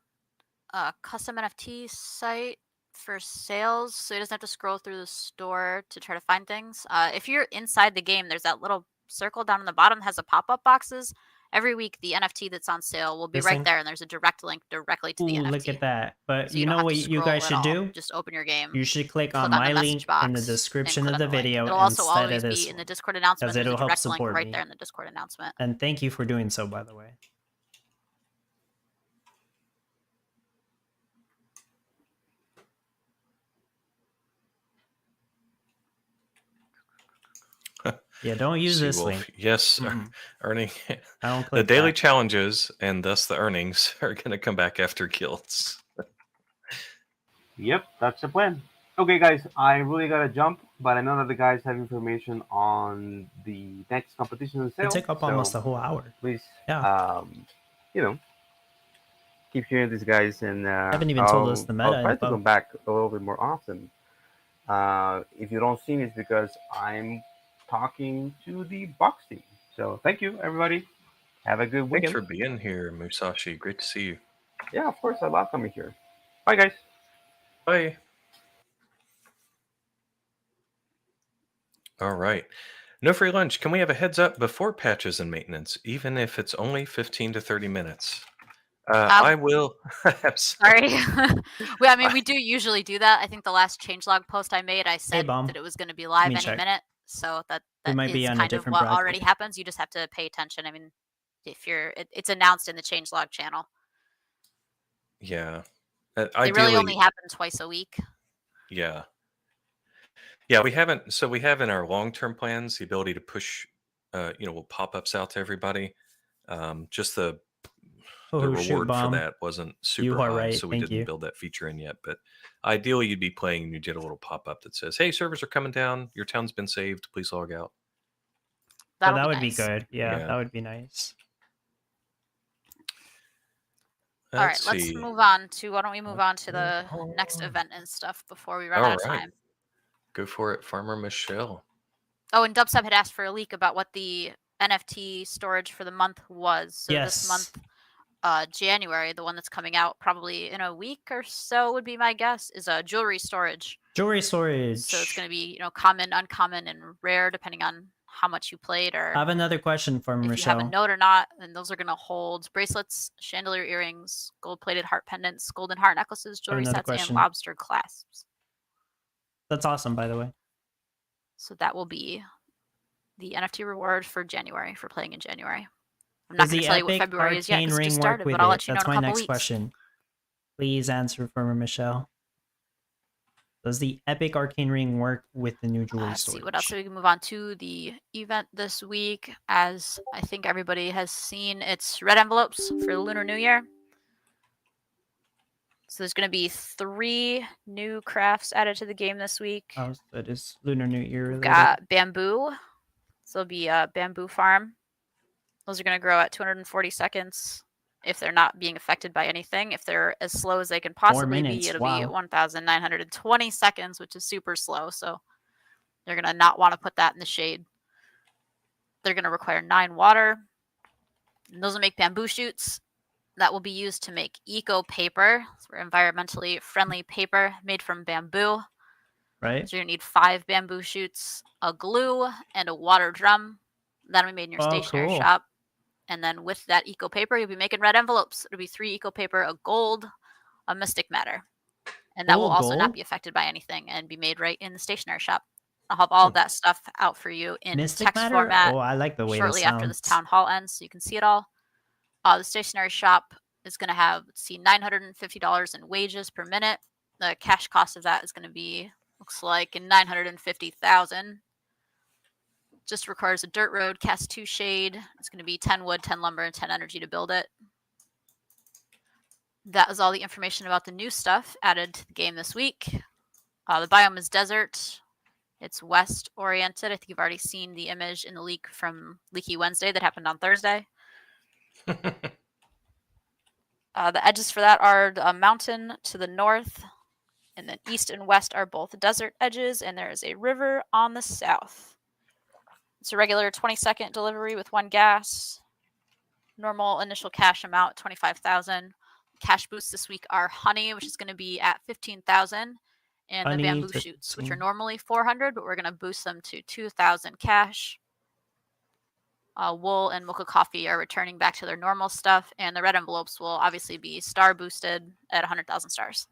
Speaker 3: a custom NFT site for sales, so he doesn't have to scroll through the store to try to find things. If you're inside the game, there's that little circle down on the bottom that has the pop-up boxes. Every week, the NFT that's on sale will be
Speaker 1: This
Speaker 3: right
Speaker 1: thing?
Speaker 3: there, and there's a direct link directly to the
Speaker 1: Ooh,
Speaker 3: NFT.
Speaker 1: look at that. But
Speaker 3: So
Speaker 1: you
Speaker 3: you don't
Speaker 1: know
Speaker 3: have
Speaker 1: what
Speaker 3: to
Speaker 1: you
Speaker 3: scroll
Speaker 1: guys
Speaker 3: at
Speaker 1: should
Speaker 3: all.
Speaker 1: do?
Speaker 3: Just open your game,
Speaker 1: You should click
Speaker 3: click
Speaker 1: on
Speaker 3: on the
Speaker 1: my
Speaker 3: message
Speaker 1: link in the
Speaker 3: box, and
Speaker 1: description
Speaker 3: click
Speaker 1: of
Speaker 3: on
Speaker 1: the
Speaker 3: the link.
Speaker 1: video
Speaker 3: It'll also
Speaker 1: instead of
Speaker 3: always
Speaker 1: this
Speaker 3: be in the
Speaker 1: one.
Speaker 3: Discord announcement.
Speaker 1: Because
Speaker 3: There's a
Speaker 1: it'll help
Speaker 3: direct link
Speaker 1: support
Speaker 3: right
Speaker 1: me.
Speaker 3: there in the Discord announcement.
Speaker 1: And thank you for doing so, by the way. Yeah, don't use this
Speaker 2: Seawolf,
Speaker 1: link.
Speaker 2: yes,
Speaker 1: Mm-mm.
Speaker 2: earning
Speaker 1: I don't
Speaker 2: the
Speaker 1: click
Speaker 2: daily
Speaker 1: that.
Speaker 2: challenges and thus the earnings are going to come back after guilds.
Speaker 4: Yep, that's the plan. Okay, guys, I really gotta jump, but I know that the guys have information on the next competition and
Speaker 1: It
Speaker 4: sale.
Speaker 1: took up almost
Speaker 4: So
Speaker 1: a whole hour.
Speaker 4: please,
Speaker 1: Yeah.
Speaker 4: you know, keep hearing these guys, and
Speaker 1: Haven't even told us the
Speaker 4: I'll
Speaker 1: meta
Speaker 4: try to
Speaker 1: info.
Speaker 4: come back a little bit more often. If you don't see me, it's because I'm talking to the box team. So thank you, everybody. Have a good
Speaker 2: Thanks
Speaker 4: weekend.
Speaker 2: for being here, Musashi. Great to see you.
Speaker 4: Yeah, of course, I love coming here. Bye, guys.
Speaker 2: Bye. All right. No free lunch. Can we have a heads up before patches and maintenance, even if it's only 15 to 30 minutes? I will.
Speaker 3: Sorry. We do usually do that. I think the last changelog post I made, I said
Speaker 1: Bomb.
Speaker 3: that it was going to be live
Speaker 1: me
Speaker 3: any
Speaker 1: check.
Speaker 3: minute. So that
Speaker 1: might be
Speaker 3: is
Speaker 1: on a
Speaker 3: kind of
Speaker 1: different
Speaker 3: what
Speaker 1: bracket.
Speaker 3: already happens. You just have to pay attention. I mean, if it's announced in the changelog channel.
Speaker 2: Yeah.
Speaker 3: It
Speaker 2: Ideally,
Speaker 3: really only happen twice a week.
Speaker 2: Yeah. Yeah, we haven't. So we have in our long-term plans the ability to push, pop-ups out to everybody. Just the
Speaker 1: Oh, shoot,
Speaker 2: reward for
Speaker 1: bomb.
Speaker 2: that wasn't super
Speaker 1: You are
Speaker 2: high,
Speaker 1: right.
Speaker 2: so we
Speaker 1: Thank
Speaker 2: didn't
Speaker 1: you.
Speaker 2: build that feature in yet. But ideally, you'd be playing and you get a little pop-up that says, "Hey, servers are coming down. Your town's been saved. Please log out."
Speaker 1: Yeah,
Speaker 3: That'll
Speaker 1: that
Speaker 3: be
Speaker 1: would
Speaker 3: nice.
Speaker 1: be good. Yeah,
Speaker 2: Yeah.
Speaker 1: that would be nice.
Speaker 3: All right, let's
Speaker 2: see.
Speaker 3: move on to. Why don't we move on to the next event and stuff before we run
Speaker 2: All
Speaker 3: out of
Speaker 2: right.
Speaker 3: time?
Speaker 2: Go for it, Farmer Michelle.
Speaker 3: Oh, and Dubsub had asked for a leak about what the NFT storage for the month was. So this month, January, the one that's coming out probably in a week or so would be my guess, is a jewelry storage.
Speaker 1: Jewelry storage.
Speaker 3: So it's going to be, common, uncommon, and rare depending on how much you played or
Speaker 1: I have another question for
Speaker 3: if
Speaker 1: Michelle.
Speaker 3: you have a note or not. And those are going to hold bracelets, chandelier earrings, gold-plated heart pendants, golden heart necklaces, jewelry
Speaker 1: another
Speaker 3: sets,
Speaker 1: question.
Speaker 3: and lobster clasps.
Speaker 1: That's awesome, by the way.
Speaker 3: So that will be the NFT reward for January, for playing in January. I'm not
Speaker 1: Does
Speaker 3: going
Speaker 1: the
Speaker 3: to tell you what
Speaker 1: Epic
Speaker 3: February is yet
Speaker 1: Arcane
Speaker 3: because it
Speaker 1: Ring
Speaker 3: just
Speaker 1: work
Speaker 3: started,
Speaker 1: with
Speaker 3: but I'll
Speaker 1: it?
Speaker 3: let you know
Speaker 1: That's
Speaker 3: in a
Speaker 1: my
Speaker 3: couple
Speaker 1: next
Speaker 3: weeks.
Speaker 1: question. Please answer for Michelle. Does the Epic Arcane Ring work with the new jewelry
Speaker 3: Let's
Speaker 1: storage?
Speaker 3: see what else. So we can move on to the event this week. As I think everybody has seen, it's red envelopes for the Lunar New Year. So there's going to be 3 new crafts added to the game this week.
Speaker 1: Oh, so it is Lunar New Year
Speaker 3: We've
Speaker 1: related.
Speaker 3: got bamboo. So it'll be a bamboo farm. Those are going to grow at 240 seconds if they're not being affected by anything. If they're as slow as they can possibly
Speaker 1: minutes,
Speaker 3: be, it'll
Speaker 1: wow.
Speaker 3: be 1,920 seconds, which is super slow. So you're going to not want to put that in the shade. They're going to require 9 water. And those will make bamboo shoots. That will be used to make eco paper, so environmentally friendly paper made from bamboo.
Speaker 1: Right?
Speaker 3: So you're going to need 5 bamboo shoots, a glue, and a water drum. That'll be made in your stationery
Speaker 1: cool.
Speaker 3: shop. And then with that eco paper, you'll be making red envelopes. It'll be 3 eco paper, a gold, a mystic matter. And that will also not
Speaker 1: gold?
Speaker 3: be affected by anything and be made right in the stationery shop. I'll have all of that stuff out for you in
Speaker 1: Mystic
Speaker 3: text
Speaker 1: matter?
Speaker 3: format
Speaker 1: Oh, I like the way
Speaker 3: shortly
Speaker 1: this
Speaker 3: after this
Speaker 1: sounds.
Speaker 3: town hall ends, so you can see it all. The stationery shop is going to have, $950 in wages per minute. The cash cost of that is going to be, looks like, $950,000. Just requires a dirt road, cast 2 shade. It's going to be 10 wood, 10 lumber, and 10 energy to build it. That is all the information about the new stuff added to the game this week. The biome is desert. It's west oriented. I think you've already seen the image in the leak from Leaky Wednesday that happened on Thursday. The edges for that are a mountain to the north, and then east and west are both desert edges, and there is a river on the south. It's a regular 20-second delivery with 1 gas. Normal initial cash amount, 25,000. Cash boosts this week are honey, which is going to be at 15,000, and
Speaker 1: Honey,
Speaker 3: the bamboo shoots, which are normally 400, but we're going to boost them to 2,000 cash. Wool and Mocha coffee are returning back to their normal stuff, and the red envelopes will obviously be star boosted at 100,000 stars.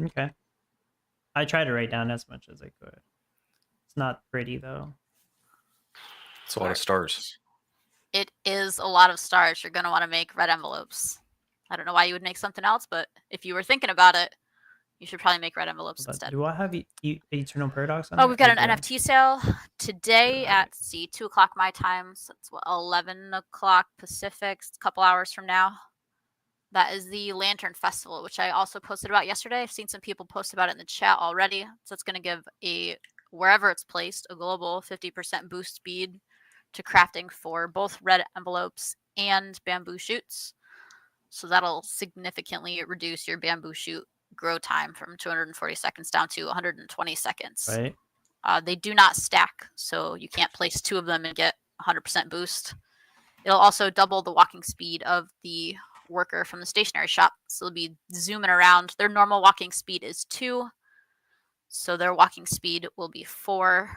Speaker 1: Okay. I tried to write down as much as I could. It's not pretty though.
Speaker 2: It's a lot of stars.
Speaker 3: It is a lot of stars. You're going to want to make red envelopes. I don't know why you would make something else, but if you were thinking about it, you should probably make red envelopes instead.
Speaker 1: Do I have Eternal Paradox on
Speaker 3: Oh,
Speaker 1: it?
Speaker 3: we've got
Speaker 1: I
Speaker 3: an
Speaker 1: do.
Speaker 3: NFT sale today at 2 o'clock my time. So it's 11 o'clock Pacific. It's a couple hours from now. That is the Lantern Festival, which I also posted about yesterday. I've seen some people post about it in the chat already. So it's going to give wherever it's placed, a global 50% boost speed to crafting for both red envelopes and bamboo shoots. So that'll significantly reduce your bamboo shoot grow time from 240 seconds down to 120 seconds.
Speaker 1: Right.
Speaker 3: They do not stack, so you can't place 2 of them and get 100% boost. It'll also double the walking speed of the worker from the stationery shop. So they'll be zooming around. Their normal walking speed is 2, so their walking speed will be 4.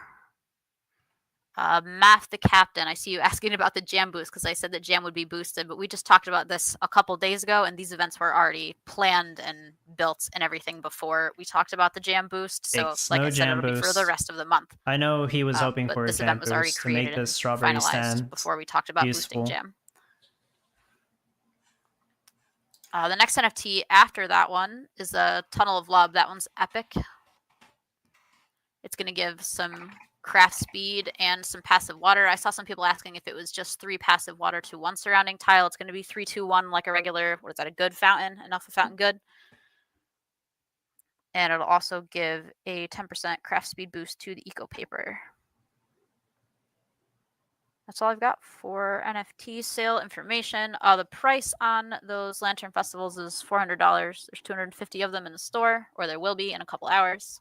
Speaker 3: Math the Captain, I see you asking about the jam boost because I said that jam would be boosted, but we just talked about this a couple days ago, and these events were already planned and built and everything before we talked about the jam boost. So,
Speaker 1: It's
Speaker 3: like
Speaker 1: no
Speaker 3: I said,
Speaker 1: jam
Speaker 3: it'll be for the
Speaker 1: boost.
Speaker 3: rest of the month.
Speaker 1: I know he was hoping
Speaker 3: but
Speaker 1: for a
Speaker 3: this
Speaker 1: jam
Speaker 3: event was already
Speaker 1: boost to make
Speaker 3: created
Speaker 1: the
Speaker 3: and
Speaker 1: strawberry
Speaker 3: finalized
Speaker 1: stand
Speaker 3: before we talked about
Speaker 1: useful.
Speaker 3: boosting jam. The next NFT after that one is the Tunnel of Love. That one's epic. It's going to give some craft speed and some passive water. I saw some people asking if it was just 3 passive water to 1 surrounding tile. It's going to be 3, 2, 1, like a regular, what is that, a good fountain, an alpha fountain good. And it'll also give a 10% craft speed boost to the eco paper. That's all I've got for NFT sale information. The price on those Lantern Festivals is $400. There's 250 of them in the store, or there will be in a couple hours.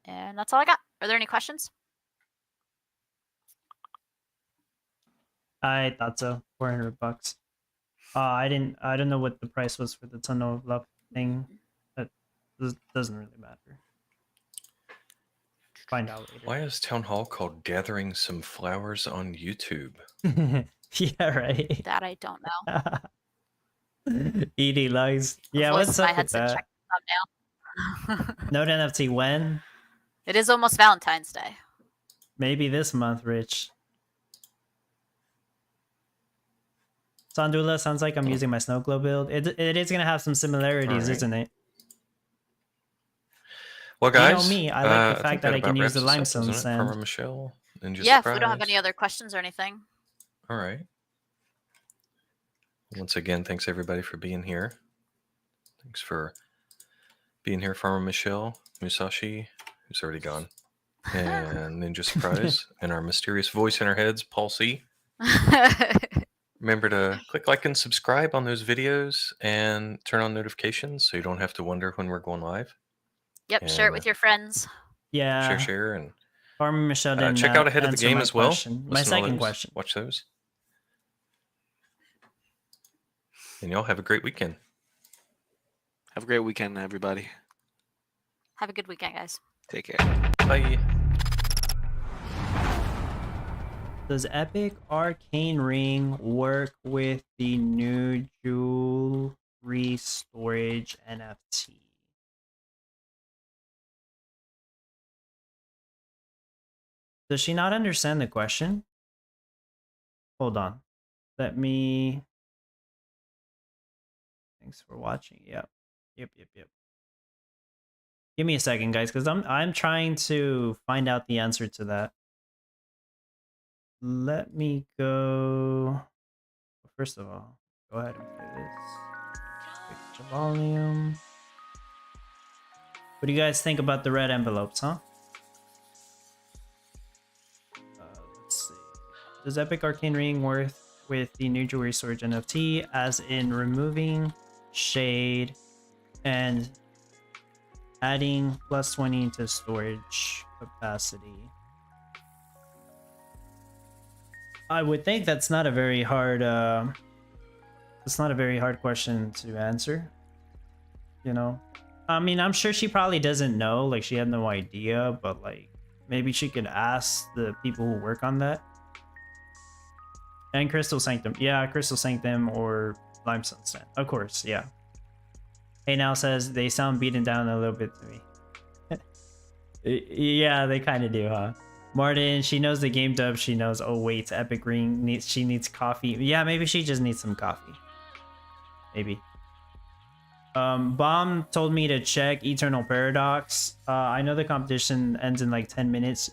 Speaker 3: And that's all I got. Are there any questions?
Speaker 1: I thought so. $400. I don't know what the price was for the Tunnel of Love thing. That doesn't really matter. Find out later.
Speaker 2: Why is Town Hall called Gathering Some Flowers on YouTube?
Speaker 1: Yeah, right.
Speaker 3: That I don't know.
Speaker 1: Edie likes. Yeah,
Speaker 3: Voice
Speaker 1: what's
Speaker 3: in my
Speaker 1: up with
Speaker 3: headset
Speaker 1: that?
Speaker 3: check the thumbnail.
Speaker 1: Note NFT when?
Speaker 3: It is almost Valentine's Day.
Speaker 1: Maybe this month, Rich. Sandula, sounds like I'm using my snow globe build. It is gonna have some similarities,
Speaker 2: Alright.
Speaker 1: isn't it?
Speaker 2: Well, guys,
Speaker 1: You know me, I like the
Speaker 2: think
Speaker 1: fact that I
Speaker 2: about
Speaker 1: can use
Speaker 2: wraps
Speaker 1: the
Speaker 2: us up,
Speaker 1: limestone
Speaker 2: doesn't it?
Speaker 1: sand.
Speaker 2: Farmer Michelle, Ninja
Speaker 3: Yeah,
Speaker 2: Surprise.
Speaker 3: if we don't have any other questions or anything.
Speaker 2: All right. Once again, thanks everybody for being here. Thanks for being here, Farmer Michelle, Musashi, who's already gone, and Ninja Surprise, and our mysterious voice in our heads, Paul C. Remember to click like and subscribe on those videos and turn on notifications so you don't have to wonder when we're going live.
Speaker 3: Yep, share it with your friends.
Speaker 1: Yeah.
Speaker 2: Share, and
Speaker 1: Farmer Michelle didn't
Speaker 2: check out Ahead of the
Speaker 1: answer
Speaker 2: Game
Speaker 1: my
Speaker 2: as well.
Speaker 1: question. My
Speaker 2: Listen to all
Speaker 1: second
Speaker 2: those.
Speaker 1: question.
Speaker 2: Watch those. And y'all have a great weekend.
Speaker 5: Have a great weekend, everybody.
Speaker 3: Have a good weekend, guys.
Speaker 5: Take care.
Speaker 2: Bye.
Speaker 1: Does Epic Arcane Ring work with the new jewelry storage NFT? Does she not understand the question? Hold on. Let me... Thanks for watching. Yep. Give me a second, guys, because I'm trying to find out the answer to that. Let me go. First of all, go ahead and play this. Fix the volume. What do you guys think about the red envelopes, huh? Let's see. Does Epic Arcane Ring work with the new jewelry storage NFT, as in removing shade and adding +20 to storage capacity? I would think that's not a very hard it's not a very hard question to answer, you know. I mean, I'm sure she probably doesn't know, like she had no idea, but like maybe she could ask the people who work on that. And Crystal Sanctum. Yeah, Crystal Sanctum or Limestone Sand. Of course, yeah. Hey now says they sound beaten down a little bit to me. Yeah, they kind of do, huh? Martin, she knows the game dub. She knows, oh wait, Epic Ring she needs coffee. Yeah, maybe she just needs some coffee. Maybe. Bomb told me to check Eternal Paradox. I know the competition ends in like 10 minutes.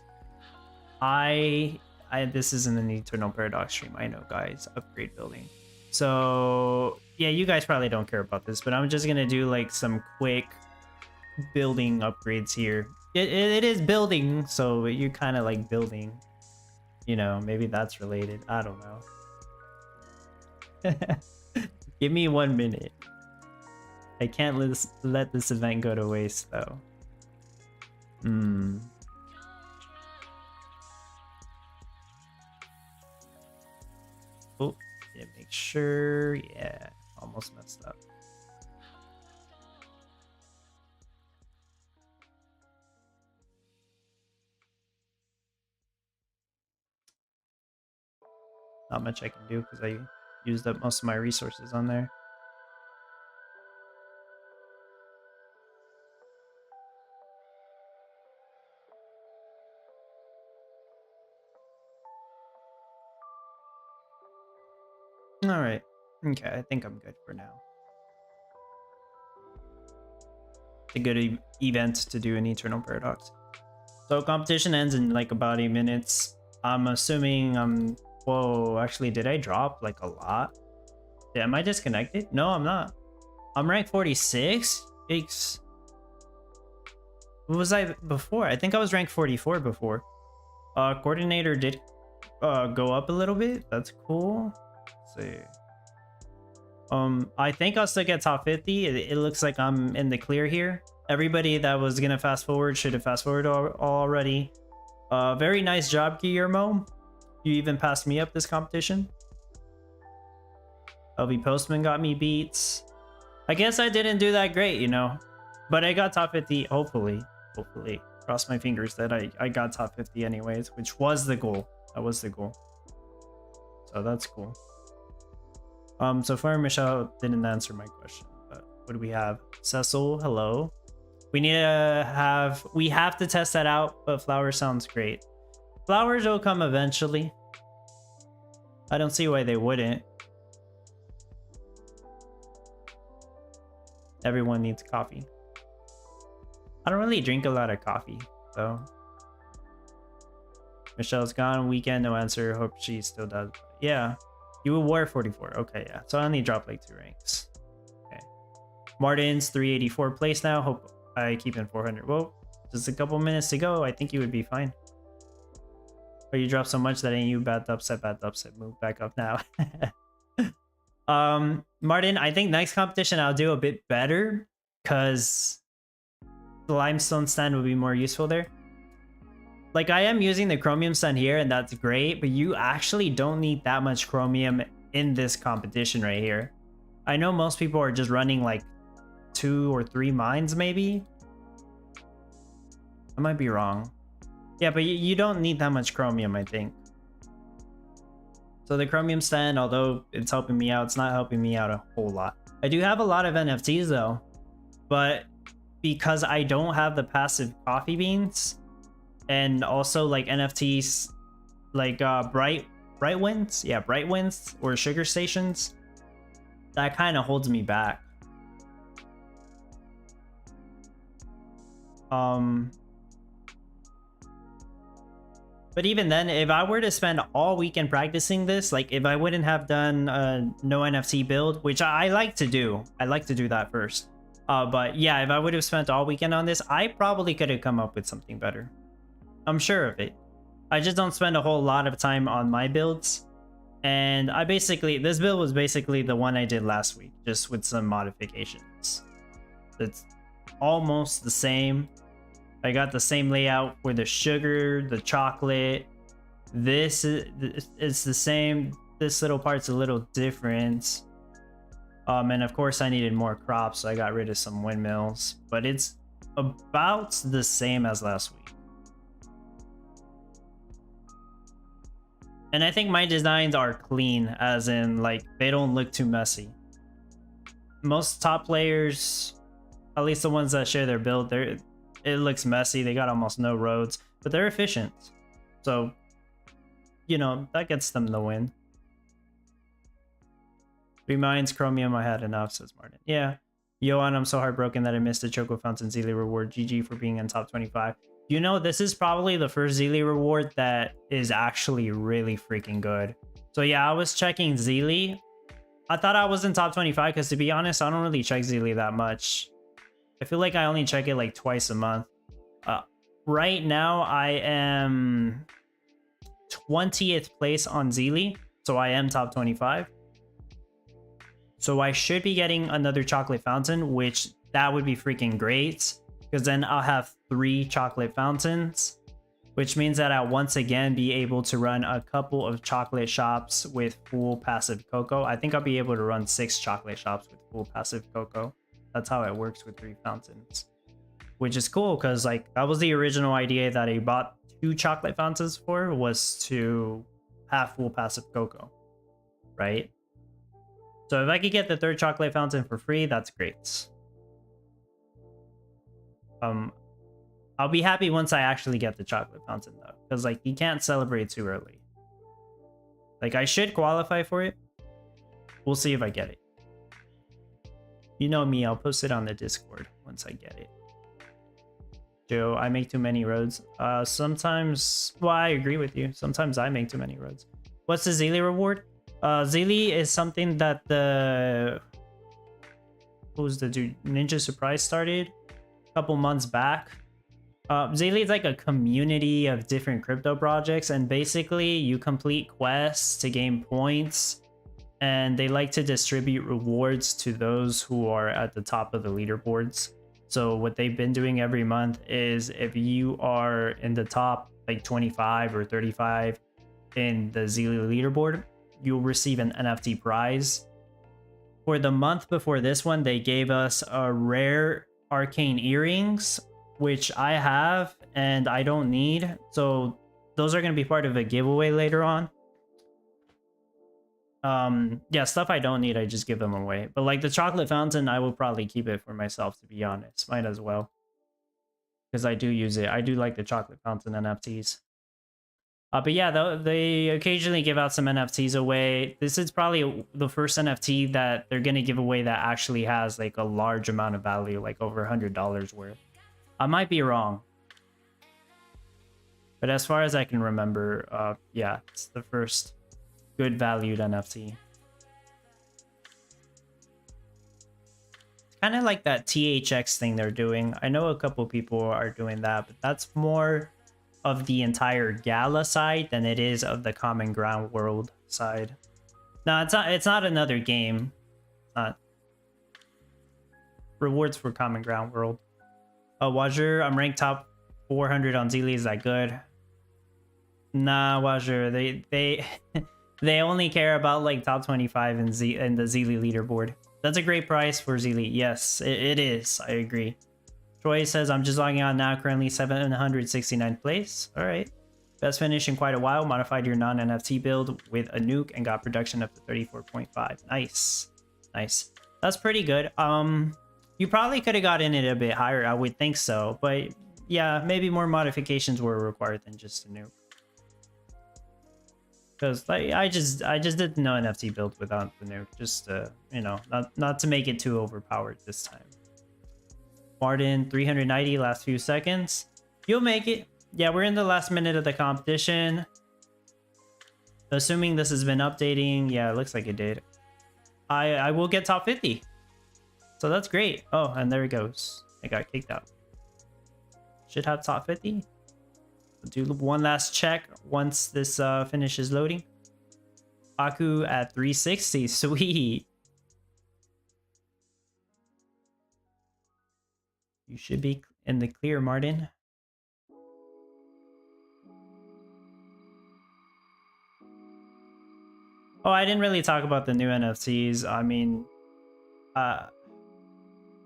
Speaker 1: This isn't an Eternal Paradox stream, I know, guys. Upgrade building. So yeah, you guys probably don't care about this, but I'm just gonna do like some quick building upgrades here. It is building, so you kind of like building, you know, maybe that's related. I don't know. Give me 1 minute. I can't let this event go to waste though. Oh, yeah, make sure. Yeah, almost messed up. Not much I can do because I used up most of my resources on there. All right. Okay, I think I'm good for now. It's a good event to do an Eternal Paradox. So competition ends in like about 8 minutes. I'm assuming I'm... Whoa, actually, did I drop like a lot? Yeah, am I disconnected? No, I'm not. I'm rank 46? Yikes. What was I before? I think I was rank 44 before. Coordinator did go up a little bit. That's cool. Let's see. I think I'll still get top 50. It looks like I'm in the clear here. Everybody that was gonna fast forward should have fast forwarded already. Very nice job, Guillermo. You even passed me up this competition. LV Postman got me beats. I guess I didn't do that great, you know, but I got top 50. Hopefully, cross my fingers that I got top 50 anyways, which was the goal. That was the goal. So that's cool. So far Michelle didn't answer my question, but what do we have? Cecil, hello. We have to test that out, but flowers sounds great. Flowers will come eventually. I don't see why they wouldn't. Everyone needs coffee. I don't really drink a lot of coffee, though. Michelle's gone. Weekend, no answer. Hope she still does. Yeah. You were 44. Okay, yeah. So I only dropped like 2 ranks. Okay. Martin's 384 place now. Hope I keep in 400. Well, just a couple minutes to go. I think you would be fine. But you dropped so much that ain't you. Bad dubstep. Move back up now. Martin, I think next competition I'll do a bit better because the limestone stand would be more useful there. Like, I am using the chromium stand here, and that's great, but you actually don't need that much chromium in this competition right here. I know most people are just running like 2 or 3 mines, maybe. I might be wrong. Yeah, but you don't need that much chromium, I think. So the chromium stand, although it's helping me out, it's not helping me out a whole lot. I do have a lot of NFTs though, but because I don't have the passive coffee beans, and also like NFTs like bright winds, yeah, bright winds or sugar stations, that kind of holds me back. But even then, if I were to spend all weekend practicing this, like if I wouldn't have done no NFT build, which I like to do, that first. But yeah, if I would have spent all weekend on this, I probably could have come up with something better. I'm sure of it. I just don't spend a whole lot of time on my builds. And this build was basically the one I did last week, just with some modifications. It's almost the same. I got the same layout for the sugar, the chocolate. It's the same. This little part's a little different. And of course I needed more crops, so I got rid of some windmills. But it's about the same as last week. And I think my designs are clean, as in like they don't look too messy. Most top players, at least the ones that share their build, it looks messy. They got almost no roads, but they're efficient. So, you know, that gets them the win. 3 mines, chromium, I had enough, says Martin. Yeah. Johan, I'm so heartbroken that I missed the Choco Fountain Zealy reward. GG for being in top 25. You know, this is probably the first Zealy reward that is actually really freaking good. So yeah, I was checking Zealy. I thought I was in top 25 because, to be honest, I don't really check Zealy that much. I feel like I only check it like twice a month. Right now, I am 20th place on Zealy, so I am top 25. So I should be getting another chocolate fountain, which that would be freaking great, because then I'll have 3 chocolate fountains, which means that I'll once again be able to run a couple of chocolate shops with full passive cocoa. I think I'll be able to run 6 chocolate shops with full passive cocoa. That's how it works with 3 fountains, which is cool because like that was the original idea that I bought 2 chocolate fountains for, was to have full passive cocoa, right? So if I could get the 3rd chocolate fountain for free, that's great. I'll be happy once I actually get the chocolate fountain though, because like you can't celebrate too early. Like I should qualify for it. We'll see if I get it. You know me, I'll post it on the Discord once I get it. Joe, I make too many roads. Sometimes, well, I agree with you. Sometimes I make too many roads. What's the Zealy reward? Zealy is something that who's the dude? Ninja Surprise started a couple months back. Zealy is like a community of different crypto projects, and basically you complete quests to gain points, and they like to distribute rewards to those who are at the top of the leaderboards. So what they've been doing every month is if you are in the top like 25 or 35 in the Zelia leaderboard, you'll receive an NFT prize. For the month before this one, they gave us a rare arcane earrings, which I have and I don't need. So those are going to be part of a giveaway later on. Yeah, stuff I don't need, I just give them away. But like the chocolate fountain, I will probably keep it for myself, to be honest. Might as well, because I do use it. I do like the chocolate fountain NFTs. But yeah, they occasionally give out some NFTs away. This is probably the first NFT that they're gonna give away that actually has like a large amount of value, like over $100 worth. I might be wrong, but as far as I can remember, yeah, it's the first good valued NFT. It's kind of like that THX thing they're doing. I know a couple people are doing that, but that's more of the entire Gala side than it is of the Common Ground World side. No, it's not another game. It's not. Rewards for Common Ground World. Oh, Wazir, I'm ranked top 400 on Zelia. Is that good? Nah, Wazir, they they only care about like top 25 in the Zelia leaderboard. That's a great price for Zelia. Yes, it is. I agree. Troy says, I'm just logging on now, currently 769th place. All right. Best finish in quite a while. Modified your non-NFT build with a nuke and got production up to 34.5. Nice. Nice. That's pretty good. You probably could have gotten it a bit higher. I would think so. But yeah, maybe more modifications were required than just a nuke. Because like, I just did no NFT build without the nuke. Just you know, not to make it too overpowered this time. Martin, 390, last few seconds. You'll make it. Yeah, we're in the last minute of the competition. Assuming this has been updating. Yeah, it looks like it did. I will get top 50. So that's great. Oh, and there it goes. I got kicked out. Should have top 50. Do one last check once this finishes loading. Aku at 360. Sweet. You should be in the clear, Martin. Oh, I didn't really talk about the new NFTs. I mean,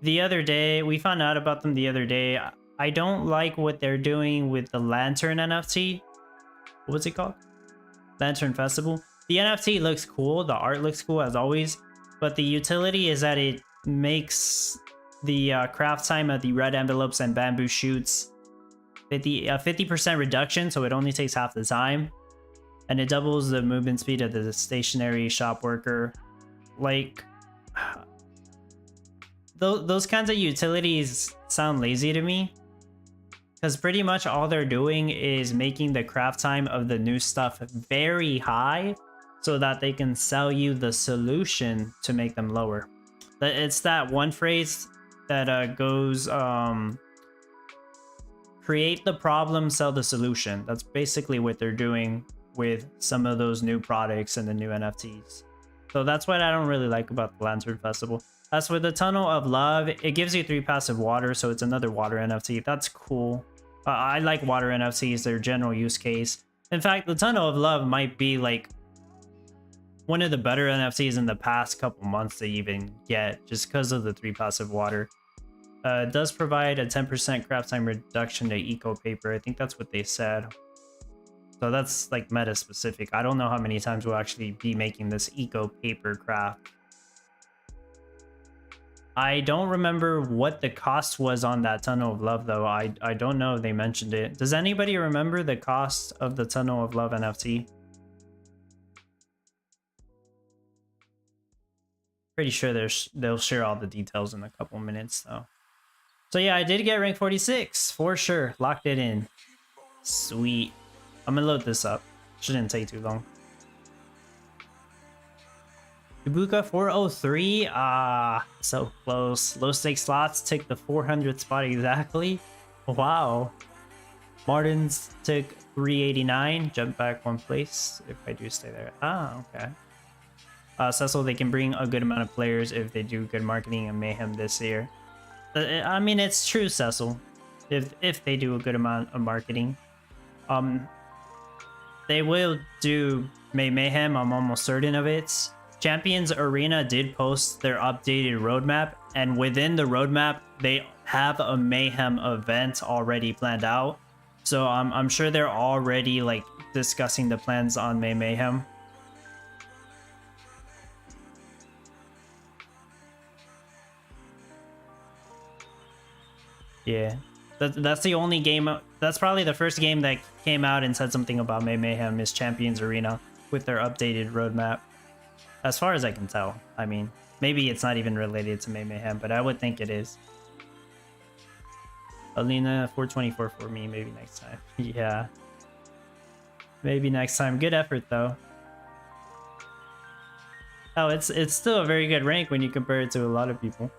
Speaker 1: the other day, we found out about them the other day. I don't like what they're doing with the Lantern NFT. What's it called? Lantern Festival. The NFT looks cool. The art looks cool as always. But the utility is that it makes the craft time of the red envelopes and bamboo shoots 50% reduction, so it only takes half the time. And it doubles the movement speed of the stationary shop worker. Like, those kinds of utilities sound lazy to me. Because pretty much all they're doing is making the craft time of the new stuff very high so that they can sell you the solution to make them lower. It's that one phrase that goes, create the problem, sell the solution. That's basically what they're doing with some of those new products and the new NFTs. So that's what I don't really like about the Lantern Festival. As for the Tunnel of Love, it gives you 3 passive water, so it's another water NFT. That's cool. I like water NFTs, their general use case. In fact, the Tunnel of Love might be like one of the better NFTs in the past couple months to even get, just because of the 3 passive water. It does provide a 10% craft time reduction to eco paper. I think that's what they said. So that's like meta specific. I don't know how many times we'll actually be making this eco paper craft. I don't remember what the cost was on that Tunnel of Love though. I don't know if they mentioned it. Does anybody remember the cost of the Tunnel of Love NFT? Pretty sure they'll share all the details in a couple minutes though. So yeah, I did get rank 46 for sure. Locked it in. Sweet. I'm gonna load this up. Shouldn't take too long. Ibuka 403. Ah, so close. Low stakes slots took the 400 spot exactly. Wow. Martins took 389. Jump back 1 place if I do stay there. Ah, okay. Cecil, they can bring a good amount of players if they do good marketing and mayhem this year. I mean, it's true, Cecil. If they do a good amount of marketing, they will do Mayhem. I'm almost certain of it. Champions Arena did post their updated roadmap, and within the roadmap, they have a Mayhem event already planned out. So I'm sure they're already like discussing the plans on Mayhem. Yeah, that's the only game. That's probably the first game that came out and said something about Mayhem is Champions Arena with their updated roadmap. As far as I can tell. I mean, maybe it's not even related to Mayhem, but I would think it is. Alina 424 for me, maybe next time. Yeah. Maybe next time. Good effort though. Oh, it's still a very good rank when you compare it to a lot of people.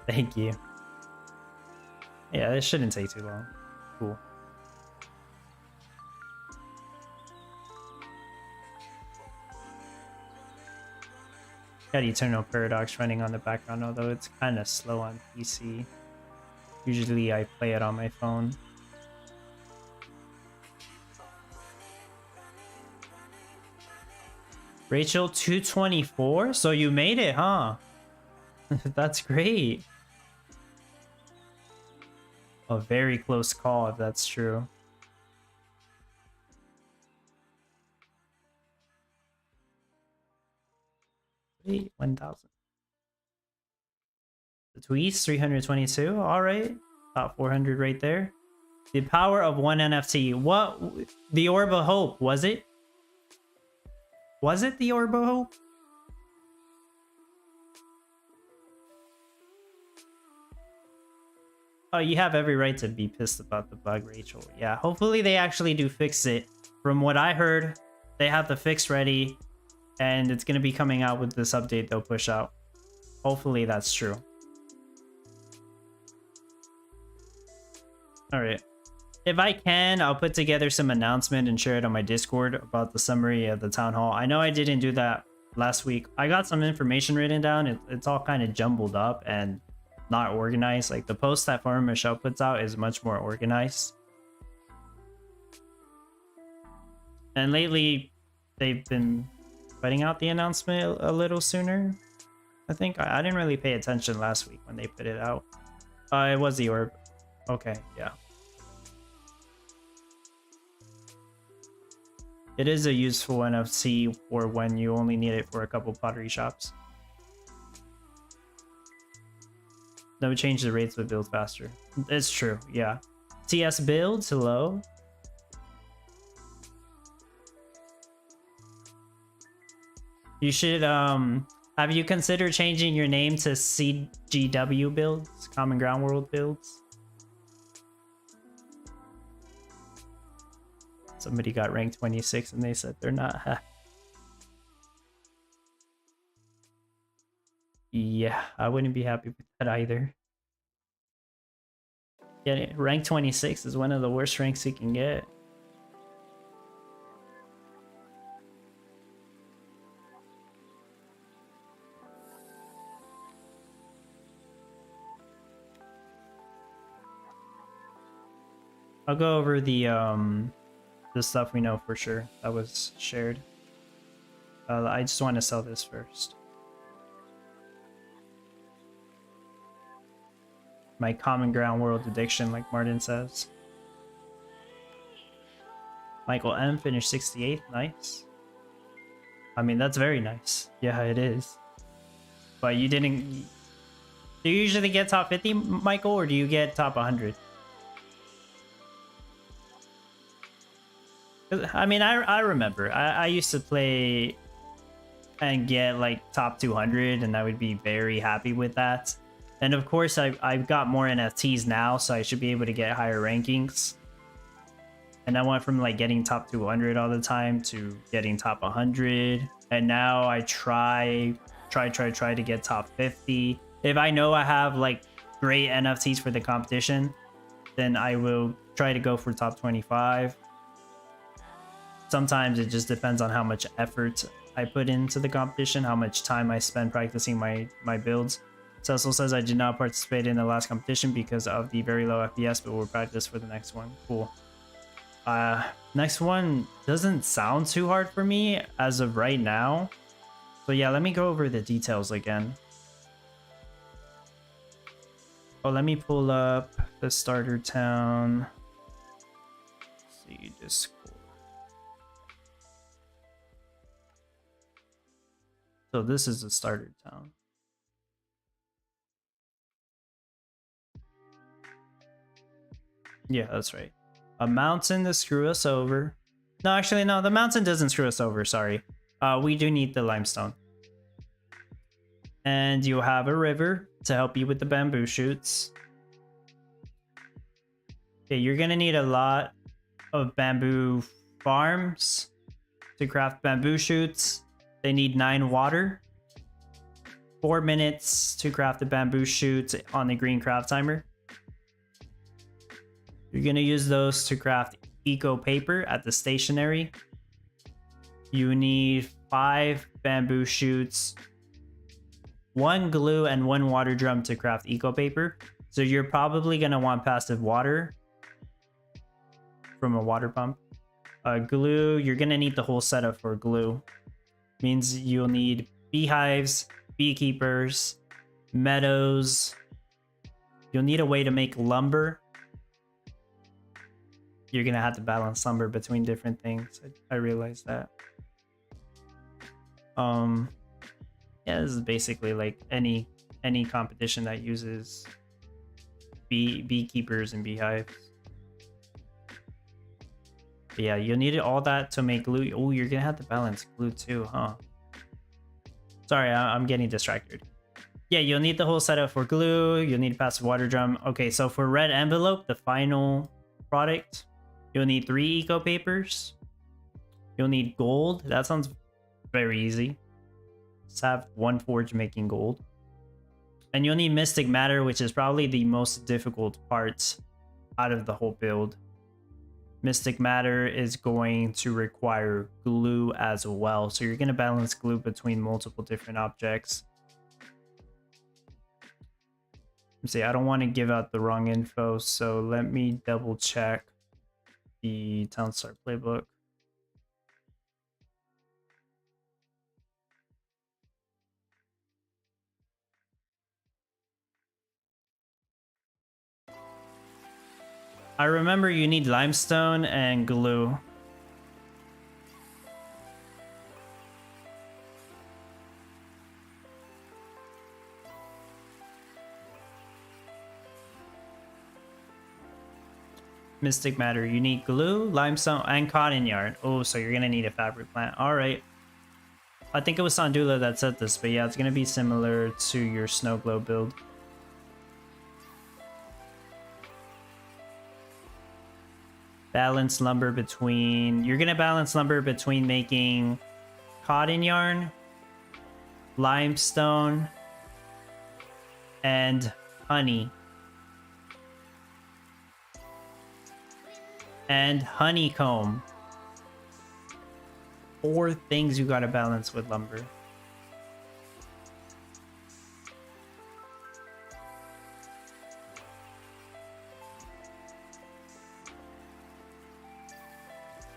Speaker 1: Thank you. Yeah, this shouldn't take too long. Cool. Got Eternal Paradox running on the background, although it's kind of slow on PC. Usually I play it on my phone. Rachel 224? So you made it, huh? That's great. A very close call if that's true. Wait, 1,000. The tweets 322. All right, top 400 right there. The power of one NFT. What? The Orb of Hope, was it? Was it the Orb of Hope? Oh, you have every right to be pissed about the bug, Rachel. Yeah, hopefully they actually do fix it. From what I heard, they have the fix ready, and it's going to be coming out with this update they'll push out. Hopefully that's true. All right. If I can, I'll put together some announcement and share it on my Discord about the summary of the town hall. I know I didn't do that last week. I got some information written down. It's all kind of jumbled up and not organized. Like the post that Farmer Michelle puts out is much more organized. And lately, they've been putting out the announcement a little sooner. I think I didn't really pay attention last week when they put it out. It was the orb. Okay, yeah. It is a useful NFC for when you only need it for a couple pottery shops. That would change the rates but build faster. It's true, yeah. TS builds, hello. You should have you considered changing your name to CGW builds, Common Ground World builds? Somebody got ranked 26 and they said they're not. Yeah, I wouldn't be happy with that either. Yeah, rank 26 is one of the worst ranks you can get. I'll go over the stuff we know for sure that was shared. I just want to sell this first. My Common Ground World addiction, like Martin says. Michael M finished 68th, nice. I mean, that's very nice. Yeah, it is. But you didn't... Do you usually get top 50, Michael, or do you get top 100? I mean, I remember. I used to play and get like top 200, and I would be very happy with that. And of course, I've got more NFTs now, so I should be able to get higher rankings. And I went from like getting top 200 all the time to getting top 100. And now I try to get top 50. If I know I have like great NFTs for the competition, then I will try to go for top 25. Sometimes it just depends on how much effort I put into the competition, how much time I spend practicing my builds. Cecil says I did not participate in the last competition because of the very low FPS, but we'll practice for the next one. Cool. Next one doesn't sound too hard for me as of right now. So yeah, let me go over the details again. Oh, let me pull up the starter town. Let's see, Discord. So this is the starter town. Yeah, that's right. A mountain to screw us over. No, actually, no, the mountain doesn't screw us over, sorry. We do need the limestone. And you have a river to help you with the bamboo shoots. Okay, you're gonna need a lot of bamboo farms to craft bamboo shoots. They need 9 water. 4 minutes to craft the bamboo shoots on the green craft timer. You're gonna use those to craft eco paper at the stationery. You need 5 bamboo shoots, 1 glue, and 1 water drum to craft eco paper. So you're probably gonna want passive water from a water pump. Glue, you're gonna need the whole setup for glue. Means you'll need beehives, beekeepers, meadows. You'll need a way to make lumber. You're gonna have to balance lumber between different things. I realize that. Yeah, this is basically like any competition that uses beekeepers and beehives. But yeah, you'll need all that to make glue. Oh, you're gonna have to balance glue too, huh? Sorry, I'm getting distracted. Yeah, you'll need the whole setup for glue. You'll need a passive water drum. Okay, so for red envelope, the final product, you'll need 3 eco papers. You'll need gold. That sounds very easy. Just have 1 forge making gold. And you'll need mystic matter, which is probably the most difficult part out of the whole build. Mystic matter is going to require glue as well. So you're going to balance glue between multiple different objects. Let's see, I don't want to give out the wrong info, so let me double check the Town Start playbook. I remember you need limestone and glue. Mystic matter, you need glue, limestone, and cotton yarn. Oh, so you're gonna need a fabric plant. All right. I think it was Sandula that said this, but yeah, it's gonna be similar to your snow globe build. Balance lumber between... You're gonna balance lumber between making cotton yarn, limestone, and honey. And honeycomb. 4 things you gotta balance with lumber.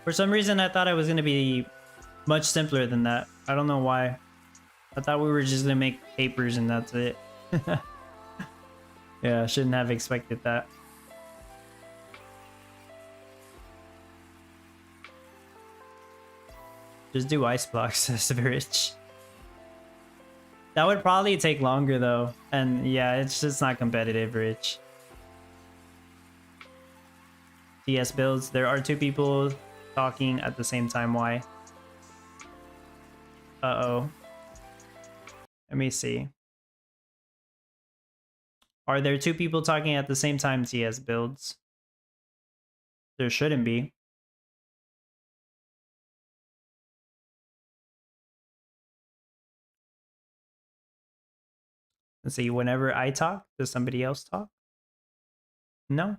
Speaker 1: For some reason, I thought it was gonna be much simpler than that. I don't know why. I thought we were just gonna make papers and that's it. Yeah, I shouldn't have expected that. Just do ice blocks, says Rich. That would probably take longer though. And yeah, it's just not competitive, Rich. TS builds. There are 2 people talking at the same time. Why? Uh-oh. Let me see. Are there 2 people talking at the same time, TS builds? There shouldn't be. Let's see, whenever I talk, does somebody else talk? No?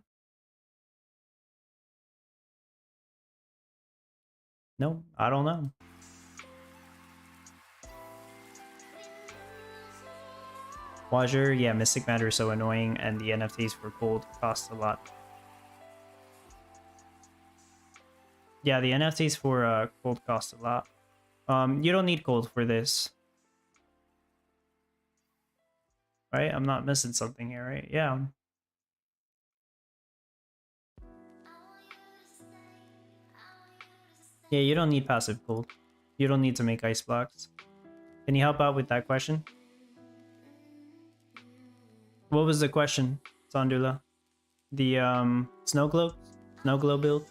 Speaker 1: No, I don't know. Wager, yeah, Mystic Matter is so annoying, and the NFTs for gold cost a lot. Yeah, the NFTs for gold cost a lot. You don't need gold for this. Right? I'm not missing something here, right? Yeah. Yeah, you don't need passive gold. You don't need to make ice blocks. Can you help out with that question? What was the question, Sandula? The snow globe? Snow globe build?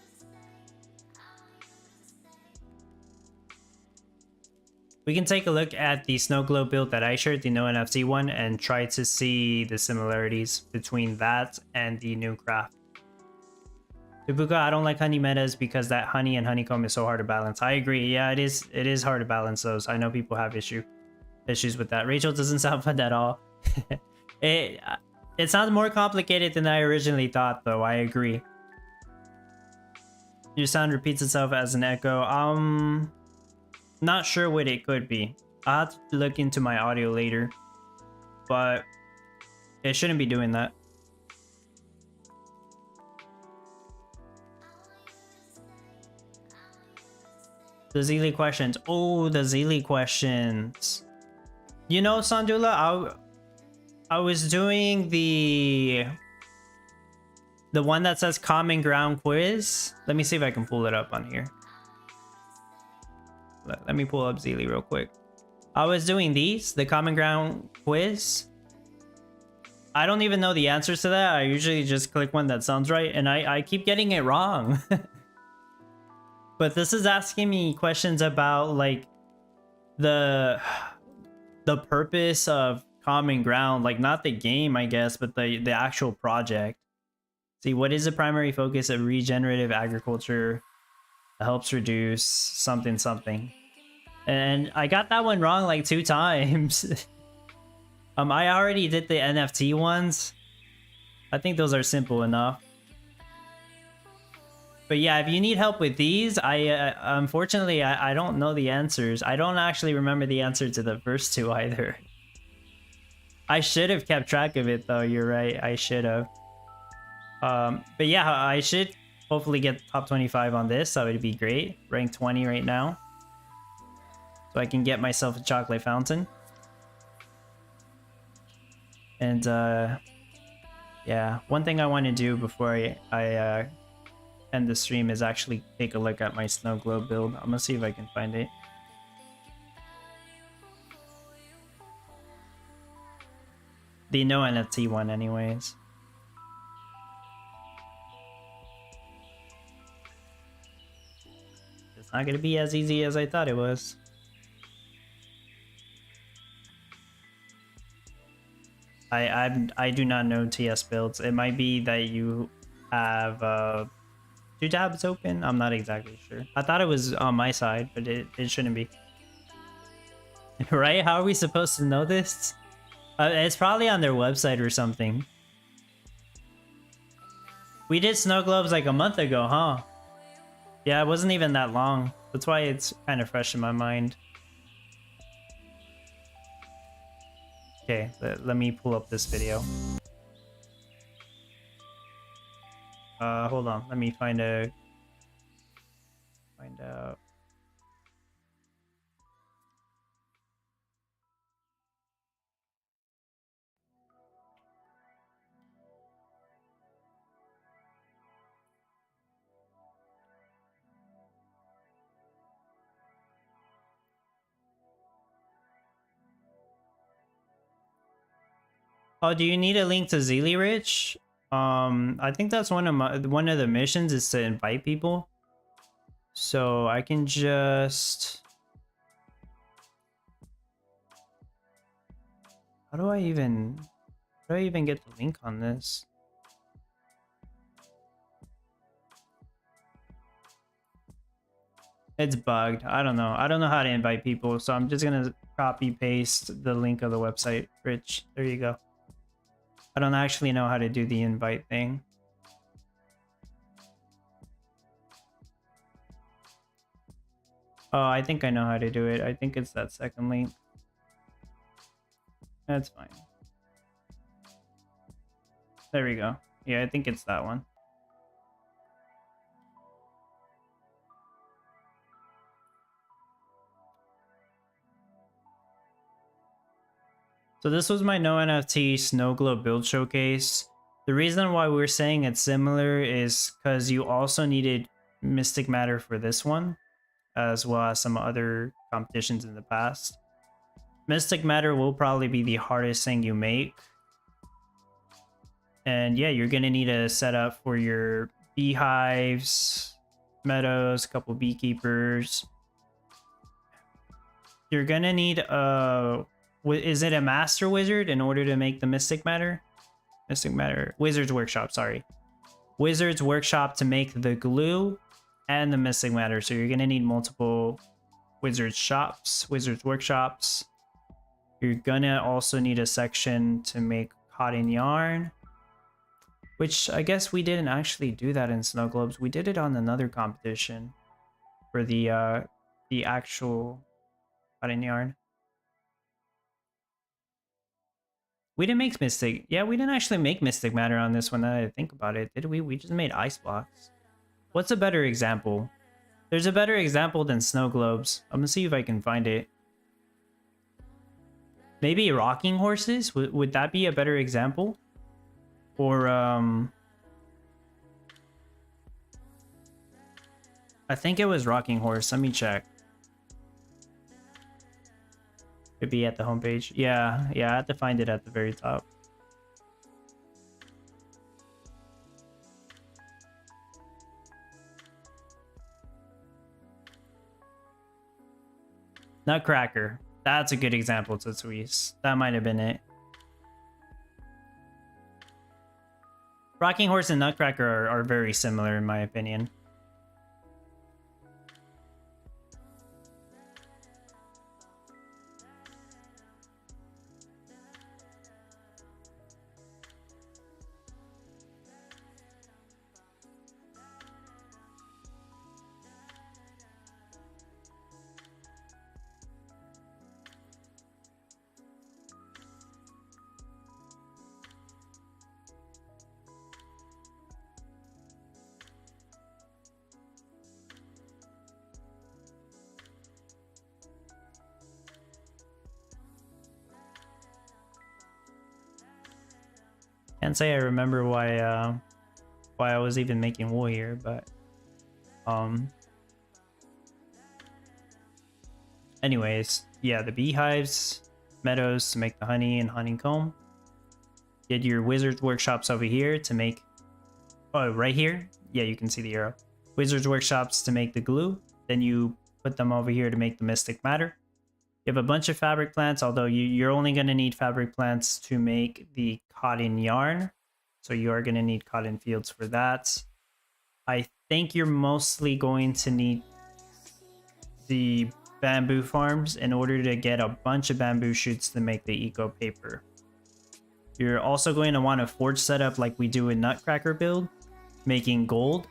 Speaker 1: We can take a look at the snow globe build that I shared, the no NFC one, and try to see the similarities between that and the new craft. Ibuka, I don't like honey metas because that honey and honeycomb is so hard to balance. I agree. Yeah, it is hard to balance those. I know people have issues with that. Rachel doesn't sound fun at all. It sounds more complicated than I originally thought, though. I agree. Your sound repeats itself as an echo. Not sure what it could be. I'll have to look into my audio later, but it shouldn't be doing that. The Zeely questions. Oh, the Zeely questions. You know, Sandula, I was doing the one that says Common Ground quiz. Let me see if I can pull it up on here. Let me pull up Zeely real quick. I was doing the Common Ground quiz. I don't even know the answers to that. I usually just click one that sounds right, and I keep getting it wrong. But this is asking me questions about like the purpose of Common Ground, like not the game, I guess, but the actual project. See, what is the primary focus of regenerative agriculture? It helps reduce something something. And I got that one wrong like 2 times. I already did the NFT ones. I think those are simple enough. But yeah, if you need help with these, unfortunately I don't know the answers. I don't actually remember the answer to the first 2 either. I should have kept track of it though. You're right. I should have. But yeah, I should hopefully get top 25 on this. That would be great. Rank 20 right now, so I can get myself a chocolate fountain. And yeah, one thing I want to do before I end the stream is actually take a look at my snow globe build. I'm gonna see if I can find it. The no NFT one anyways. It's not gonna be as easy as I thought it was. I do not know TS builds. It might be that you have 2 tabs open. I'm not exactly sure. I thought it was on my side, but it shouldn't be. Right? How are we supposed to know this? It's probably on their website or something. We did snow globes like a month ago, huh? Yeah, it wasn't even that long. That's why it's kind of fresh in my mind. Okay, let me pull up this video. Hold on. Let me find out. Oh, do you need a link to Zeely Rich? I think that's one of the missions is to invite people. So I can just... How do I even get the link on this? It's bugged. I don't know. I don't know how to invite people, so I'm just gonna copy paste the link of the website. Rich, there you go. I don't actually know how to do the invite thing. Oh, I think I know how to do it. I think it's that second link. That's fine. There we go. Yeah, I think it's that one. So this was my no NFT snow globe build showcase. The reason why we're saying it's similar is because you also needed Mystic Matter for this one, as well as some other competitions in the past. Mystic Matter will probably be the hardest thing you make. And yeah, you're gonna need a setup for your beehives, meadows, a couple beekeepers. You're gonna need is it a master wizard in order to make the Mystic Matter? Mystic Matter, Wizard's Workshop, sorry. Wizard's Workshop to make the glue and the Mystic Matter. So you're gonna need multiple Wizard's shops, Wizard's Workshops. You're gonna also need a section to make cotton yarn, which I guess we didn't actually do that in Snow Globes. We did it on another competition for the actual cotton yarn. We didn't make Mystic. Yeah, we didn't actually make Mystic Matter on this one, now that I think about it. Did we? We just made ice blocks. What's a better example? There's a better example than Snow Globes. I'm gonna see if I can find it. Maybe rocking horses? Would that be a better example? Or, I think it was rocking horse. Let me check. Could be at the homepage. Yeah, I had to find it at the very top. Nutcracker. That's a good example, Tetsuis. That might have been it. Rocking Horse and Nutcracker are very similar in my opinion. Can't say I remember why I was even making wool here, but anyways, yeah, the beehives, meadows to make the honey and honeycomb. Did your wizard's workshops over here to make, oh, right here, yeah, you can see the arrow. Wizard's workshops to make the glue, then you put them over here to make the Mystic Matter. You have a bunch of fabric plants, although you're only going to need fabric plants to make the cotton yarn. So you are going to need cotton fields for that. I think you're mostly going to need the bamboo farms in order to get a bunch of bamboo shoots to make the eco paper. You're also going to want a forge setup like we do in Nutcracker build, making gold.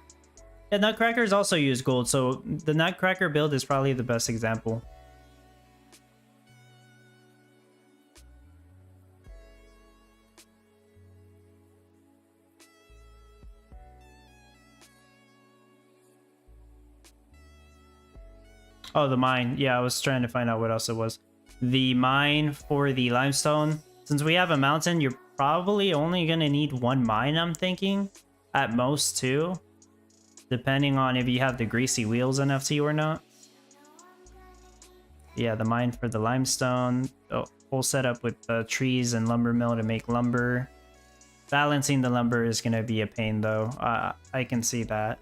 Speaker 1: Yeah, Nutcrackers also use gold, so the Nutcracker build is probably the best example. Oh, the mine. Yeah, I was trying to find out what else it was. The mine for the limestone. Since we have a mountain, you're probably only going to need one mine, I'm thinking. At most two. Depending on if you have the greasy wheels NFT or not. Yeah, the mine for the limestone. The whole setup with the trees and lumber mill to make lumber. Balancing the lumber is going to be a pain, though. I can see that.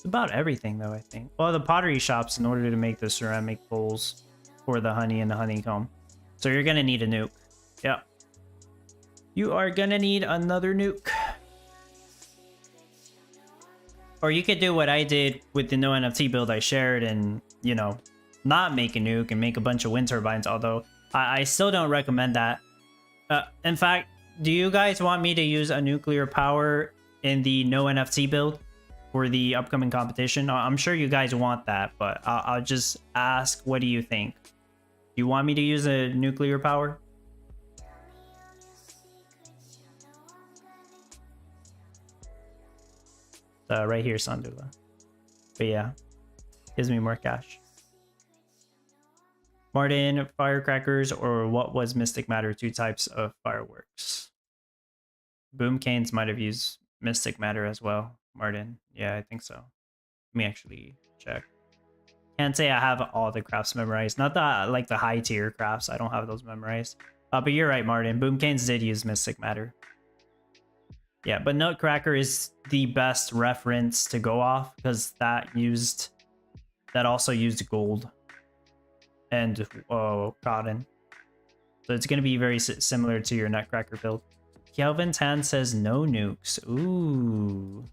Speaker 1: About everything, though, I think. Well, the pottery shops in order to make the ceramic bowls for the honey and the honeycomb. So you're gonna need a nuke. Yeah. You are gonna need another nuke. Or you could do what I did with the no NFT build I shared and, you know, not make a nuke and make a bunch of wind turbines, although I still don't recommend that. In fact, do you guys want me to use a nuclear power in the no NFT build? for the upcoming competition. I'm sure you guys want that, but I'll just ask, what do you think? Do you want me to use a nuclear power? Right here, Sandula. But yeah, gives me more cash. Martin, firecrackers, or what was Mystic Matter? 2 types of fireworks. Boom canes might have used Mystic Matter as well. Martin, yeah, I think so. Let me actually check. Can't say I have all the crafts memorized. Not the like the high tier crafts. I don't have those memorized. But you're right, Martin. Boom canes did use Mystic Matter. Yeah, but Nutcracker is the best reference to go off because that also used gold and cotton. So it's going to be very similar to your Nutcracker build. Kelvin Tan says no nukes. Ooh.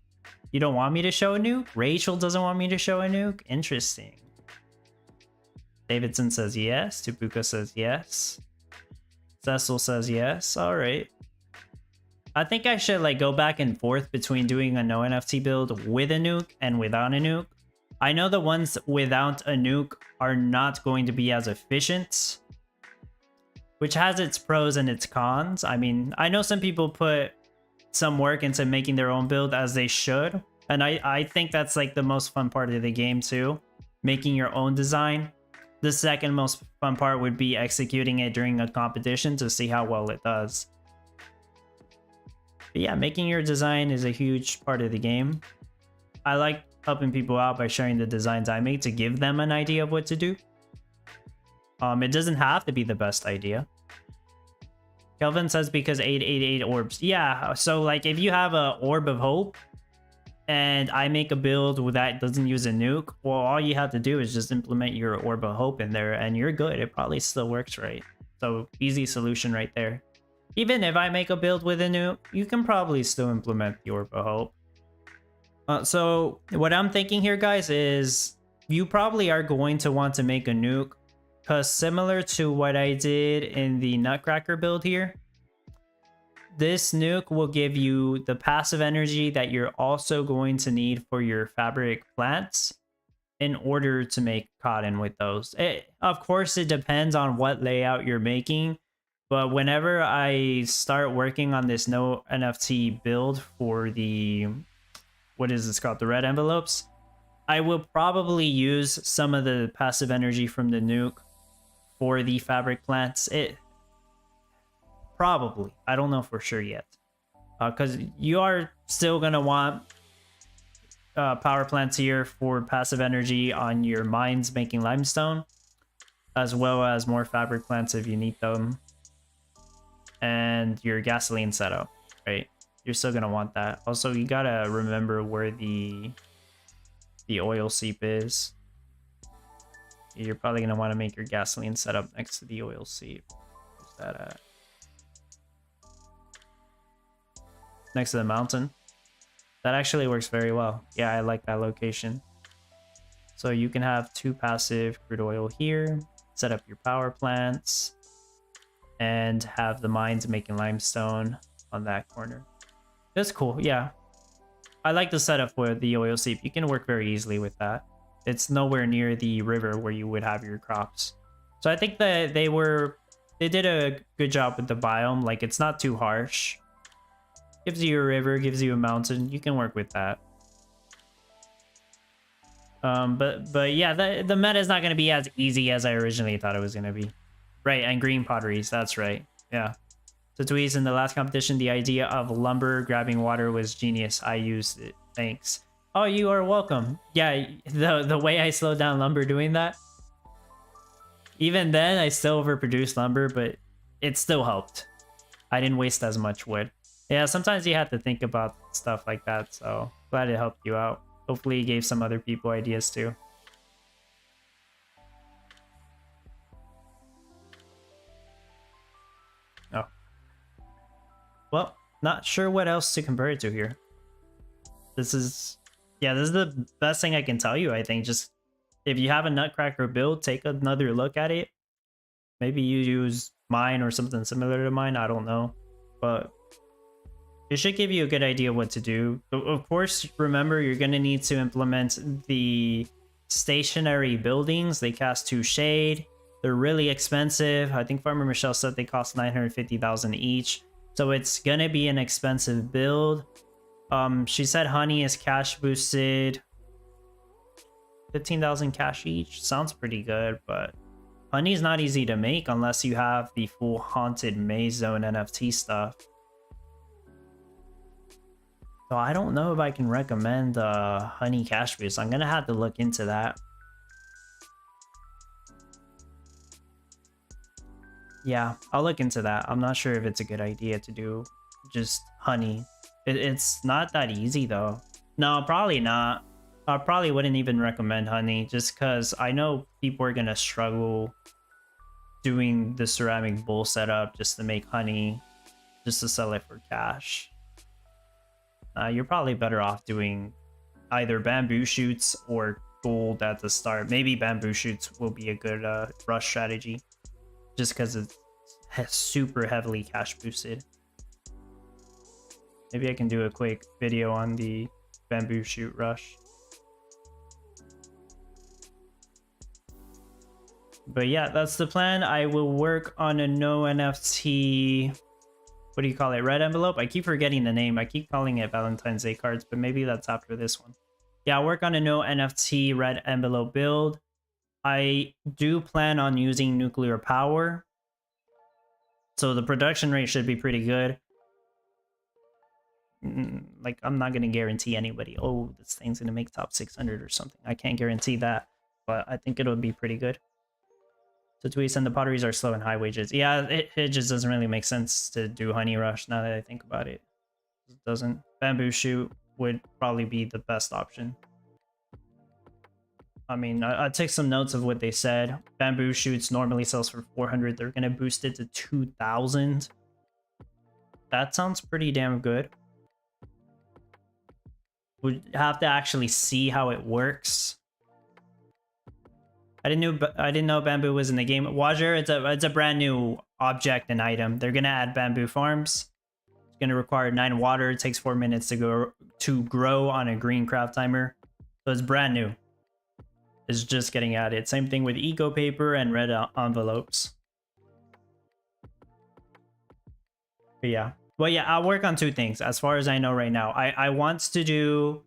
Speaker 1: You don't want me to show a nuke? Rachel doesn't want me to show a nuke? Interesting. Davidson says yes. Tupuka says yes. Cecil says yes. All right. I think I should like go back and forth between doing a no NFT build with a nuke and without a nuke. I know the ones without a nuke are not going to be as efficient, which has its pros and its cons. I mean, I know some people put some work into making their own build, as they should. And I think that's like the most fun part of the game too, making your own design. The second most fun part would be executing it during a competition to see how well it does. But yeah, making your design is a huge part of the game. I like helping people out by sharing the designs I make to give them an idea of what to do. It doesn't have to be the best idea. Kelvin says because 888 orbs. Yeah, so like if you have a orb of hope and I make a build that doesn't use a nuke, well, all you have to do is just implement your orb of hope in there and you're good. It probably still works right. So easy solution right there. Even if I make a build with a nuke, you can probably still implement the orb of hope. So what I'm thinking here, guys, is you probably are going to want to make a nuke, because similar to what I did in the Nutcracker build here, this nuke will give you the passive energy that you're also going to need for your fabric plants in order to make cotton with those. Of course, it depends on what layout you're making, but whenever I start working on this no NFT build for the, what is this called, the red envelopes, I will probably use some of the passive energy from the nuke for the fabric plants. Probably, I don't know for sure yet, because you are still gonna want power plants here for passive energy on your mines making limestone, as well as more fabric plants if you need them, and your gasoline setup, right? You're still gonna want that. Also, you gotta remember where the oil seep is. You're probably gonna want to make your gasoline setup next to the oil seep. Where's that at? Next to the mountain. That actually works very well. Yeah, I like that location. So you can have 2 passive crude oil here, set up your power plants, and have the mines making limestone on that corner. That's cool, yeah. I like the setup for the oil seep. You can work very easily with that. It's nowhere near the river where you would have your crops. So I think that they did a good job with the biome. Like, it's not too harsh. Gives you a river, gives you a mountain. You can work with that. But yeah, the meta is not going to be as easy as I originally thought it was going to be. Right, and green potteries. That's right. Yeah. So Tweez, in the last competition, the idea of lumber grabbing water was genius. I used it. Thanks. Oh, you are welcome. Yeah, the way I slowed down lumber doing that. Even then, I still overproduced lumber, but it still helped. I didn't waste as much wood. Yeah, sometimes you have to think about stuff like that, so glad it helped you out. Hopefully it gave some other people ideas too. Oh. Well, not sure what else to compare it to here. This is the best thing I can tell you, I think. Just, if you have a Nutcracker build, take another look at it. Maybe you use mine or something similar to mine, I don't know. But It should give you a good idea what to do. Of course, remember, you're going to need to implement the stationary buildings. They cast 2 shade. They're really expensive. I think Farmer Michelle said they cost 950,000 each. So it's going to be an expensive build. She said honey is cash boosted. 15,000 cash each. Sounds pretty good, but honey is not easy to make unless you have the full Haunted Maze Zone NFT stuff. So I don't know if I can recommend honey cash boost. I'm gonna have to look into that. Yeah, I'll look into that. I'm not sure if it's a good idea to do just honey. It's not that easy though. No, probably not. I probably wouldn't even recommend honey just because I know people are gonna struggle doing the ceramic bowl setup just to make honey, just to sell it for cash. You're probably better off doing either bamboo shoots or gold at the start. Maybe bamboo shoots will be a good rush strategy just because it's super heavily cash boosted. Maybe I can do a quick video on the bamboo shoot rush. But yeah, that's the plan. I will work on a no NFT, what do you call it, red envelope? I keep forgetting the name. I keep calling it Valentine's Day cards, but maybe that's after this one. Yeah, I'll work on a no NFT red envelope build. I do plan on using nuclear power, so the production rate should be pretty good. Like, I'm not gonna guarantee anybody, oh, this thing's gonna make top 600 or something. I can't guarantee that, but I think it'll be pretty good. So tweets and the potteries are slow and high wages. Yeah, it just doesn't really make sense to do honey rush now that I think about it. It doesn't. Bamboo shoot would probably be the best option. I mean, I took some notes of what they said. Bamboo shoots normally sells for 400. They're gonna boost it to 2,000. That sounds pretty damn good. Would have to actually see how it works. I didn't know bamboo was in the game. Wager, it's a brand new object and item. They're gonna add bamboo farms. It's gonna require 9 water. It takes 4 minutes to grow on a green craft timer. So it's brand new. It's just getting added. Same thing with eco paper and red envelopes. But yeah. Well, yeah, I'll work on 2 things as far as I know right now. I want to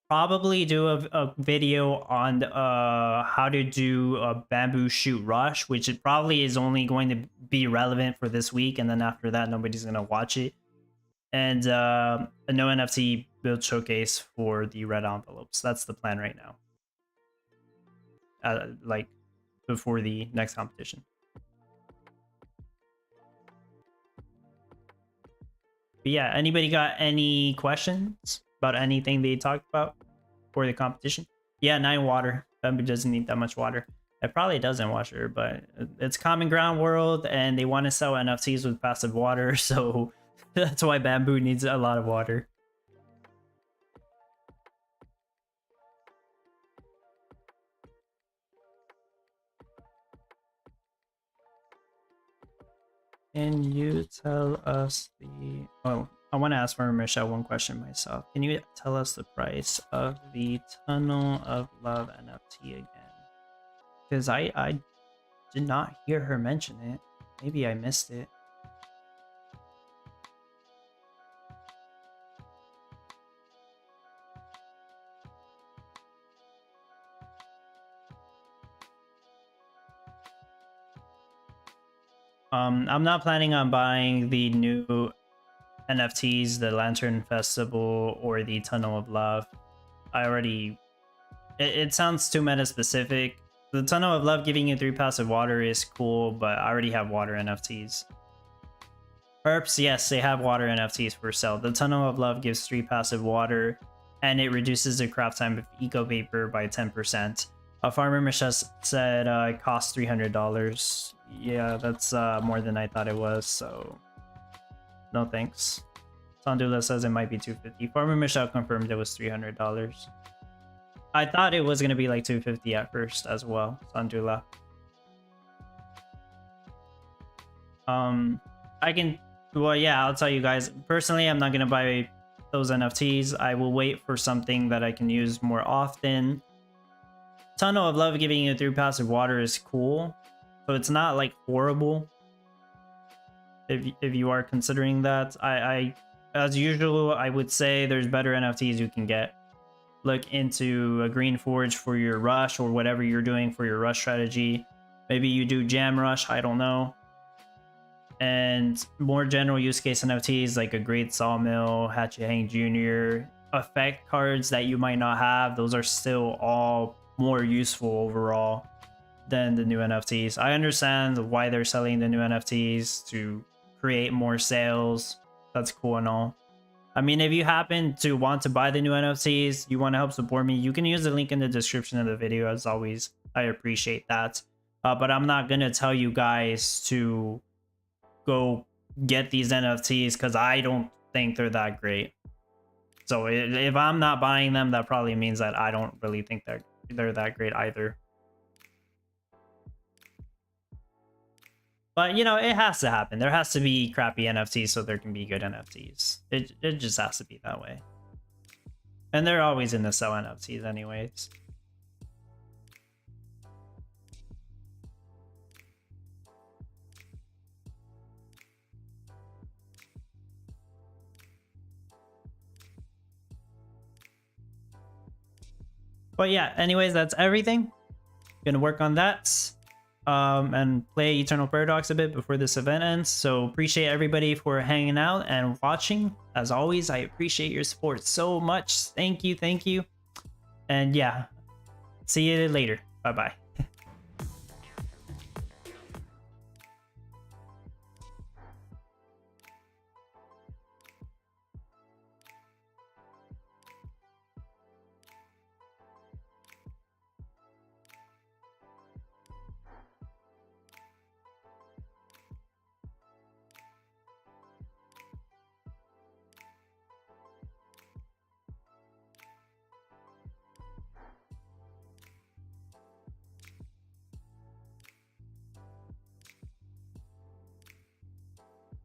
Speaker 1: probably do a video on how to do a bamboo shoot rush, which it probably is only going to be relevant for this week, and then after that nobody's gonna watch it. And a no NFT build showcase for the red envelopes. That's the plan right now, like before the next competition. But yeah, anybody got any questions about anything they talked about for the competition? Yeah, 9 water. Bamboo doesn't need that much water. It probably doesn't, Washer, but it's common ground world, and they want to sell NFTs with passive water, so that's why bamboo needs a lot of water. Can you tell us the... Oh, I want to ask Farmer Michelle one question myself. Can you tell us the price of the Tunnel of Love NFT again? Because I did not hear her mention it. Maybe I missed it. I'm not planning on buying the new NFTs, the Lantern Festival or the Tunnel of Love. I already... It sounds too meta specific. The Tunnel of Love giving you 3 passive water is cool, but I already have water NFTs. Perps, yes, they have water NFTs for sale. The Tunnel of Love gives 3 passive water, and it reduces the craft time of eco paper by 10%. Farmer Michelle said it costs $300. Yeah, that's more than I thought it was, so no thanks. Sandula says it might be $250. Farmer Michelle confirmed it was $300. I thought it was gonna be like $250 at first as well, Sandula. I can Well, yeah, I'll tell you guys. Personally, I'm not gonna buy those NFTs. I will wait for something that I can use more often. Tunnel of Love giving you through passive water is cool, so it's not like horrible. If you are considering that, I as usual, I would say there's better NFTs you can get. Look into a Green Forge for your rush or whatever you're doing for your rush strategy. Maybe you do Jam Rush, I don't know. And more general use case NFTs like a Great Sawmill, Hatchet Hank Jr., effect cards that you might not have, those are still all more useful overall than the new NFTs. I understand why they're selling the new NFTs to create more sales. That's cool and all. I mean, if you happen to want to buy the new NFTs, you want to help support me, you can use the link in the description of the video. As always, I appreciate that. But I'm not going to tell you guys to go get these NFTs because I don't think they're that great. So if I'm not buying them, that probably means that I don't really think they're that great either. But, you know, it has to happen. There has to be crappy NFTs so there can be good NFTs. It just has to be that way. And they're always in the sell NFTs anyways. But yeah, anyways, that's everything. Gonna work on that. And play Eternal Paradox a bit before this event ends. So appreciate everybody for hanging out and watching. As always, I appreciate your support so much. Thank you, thank you. And yeah, see you later. Bye-bye.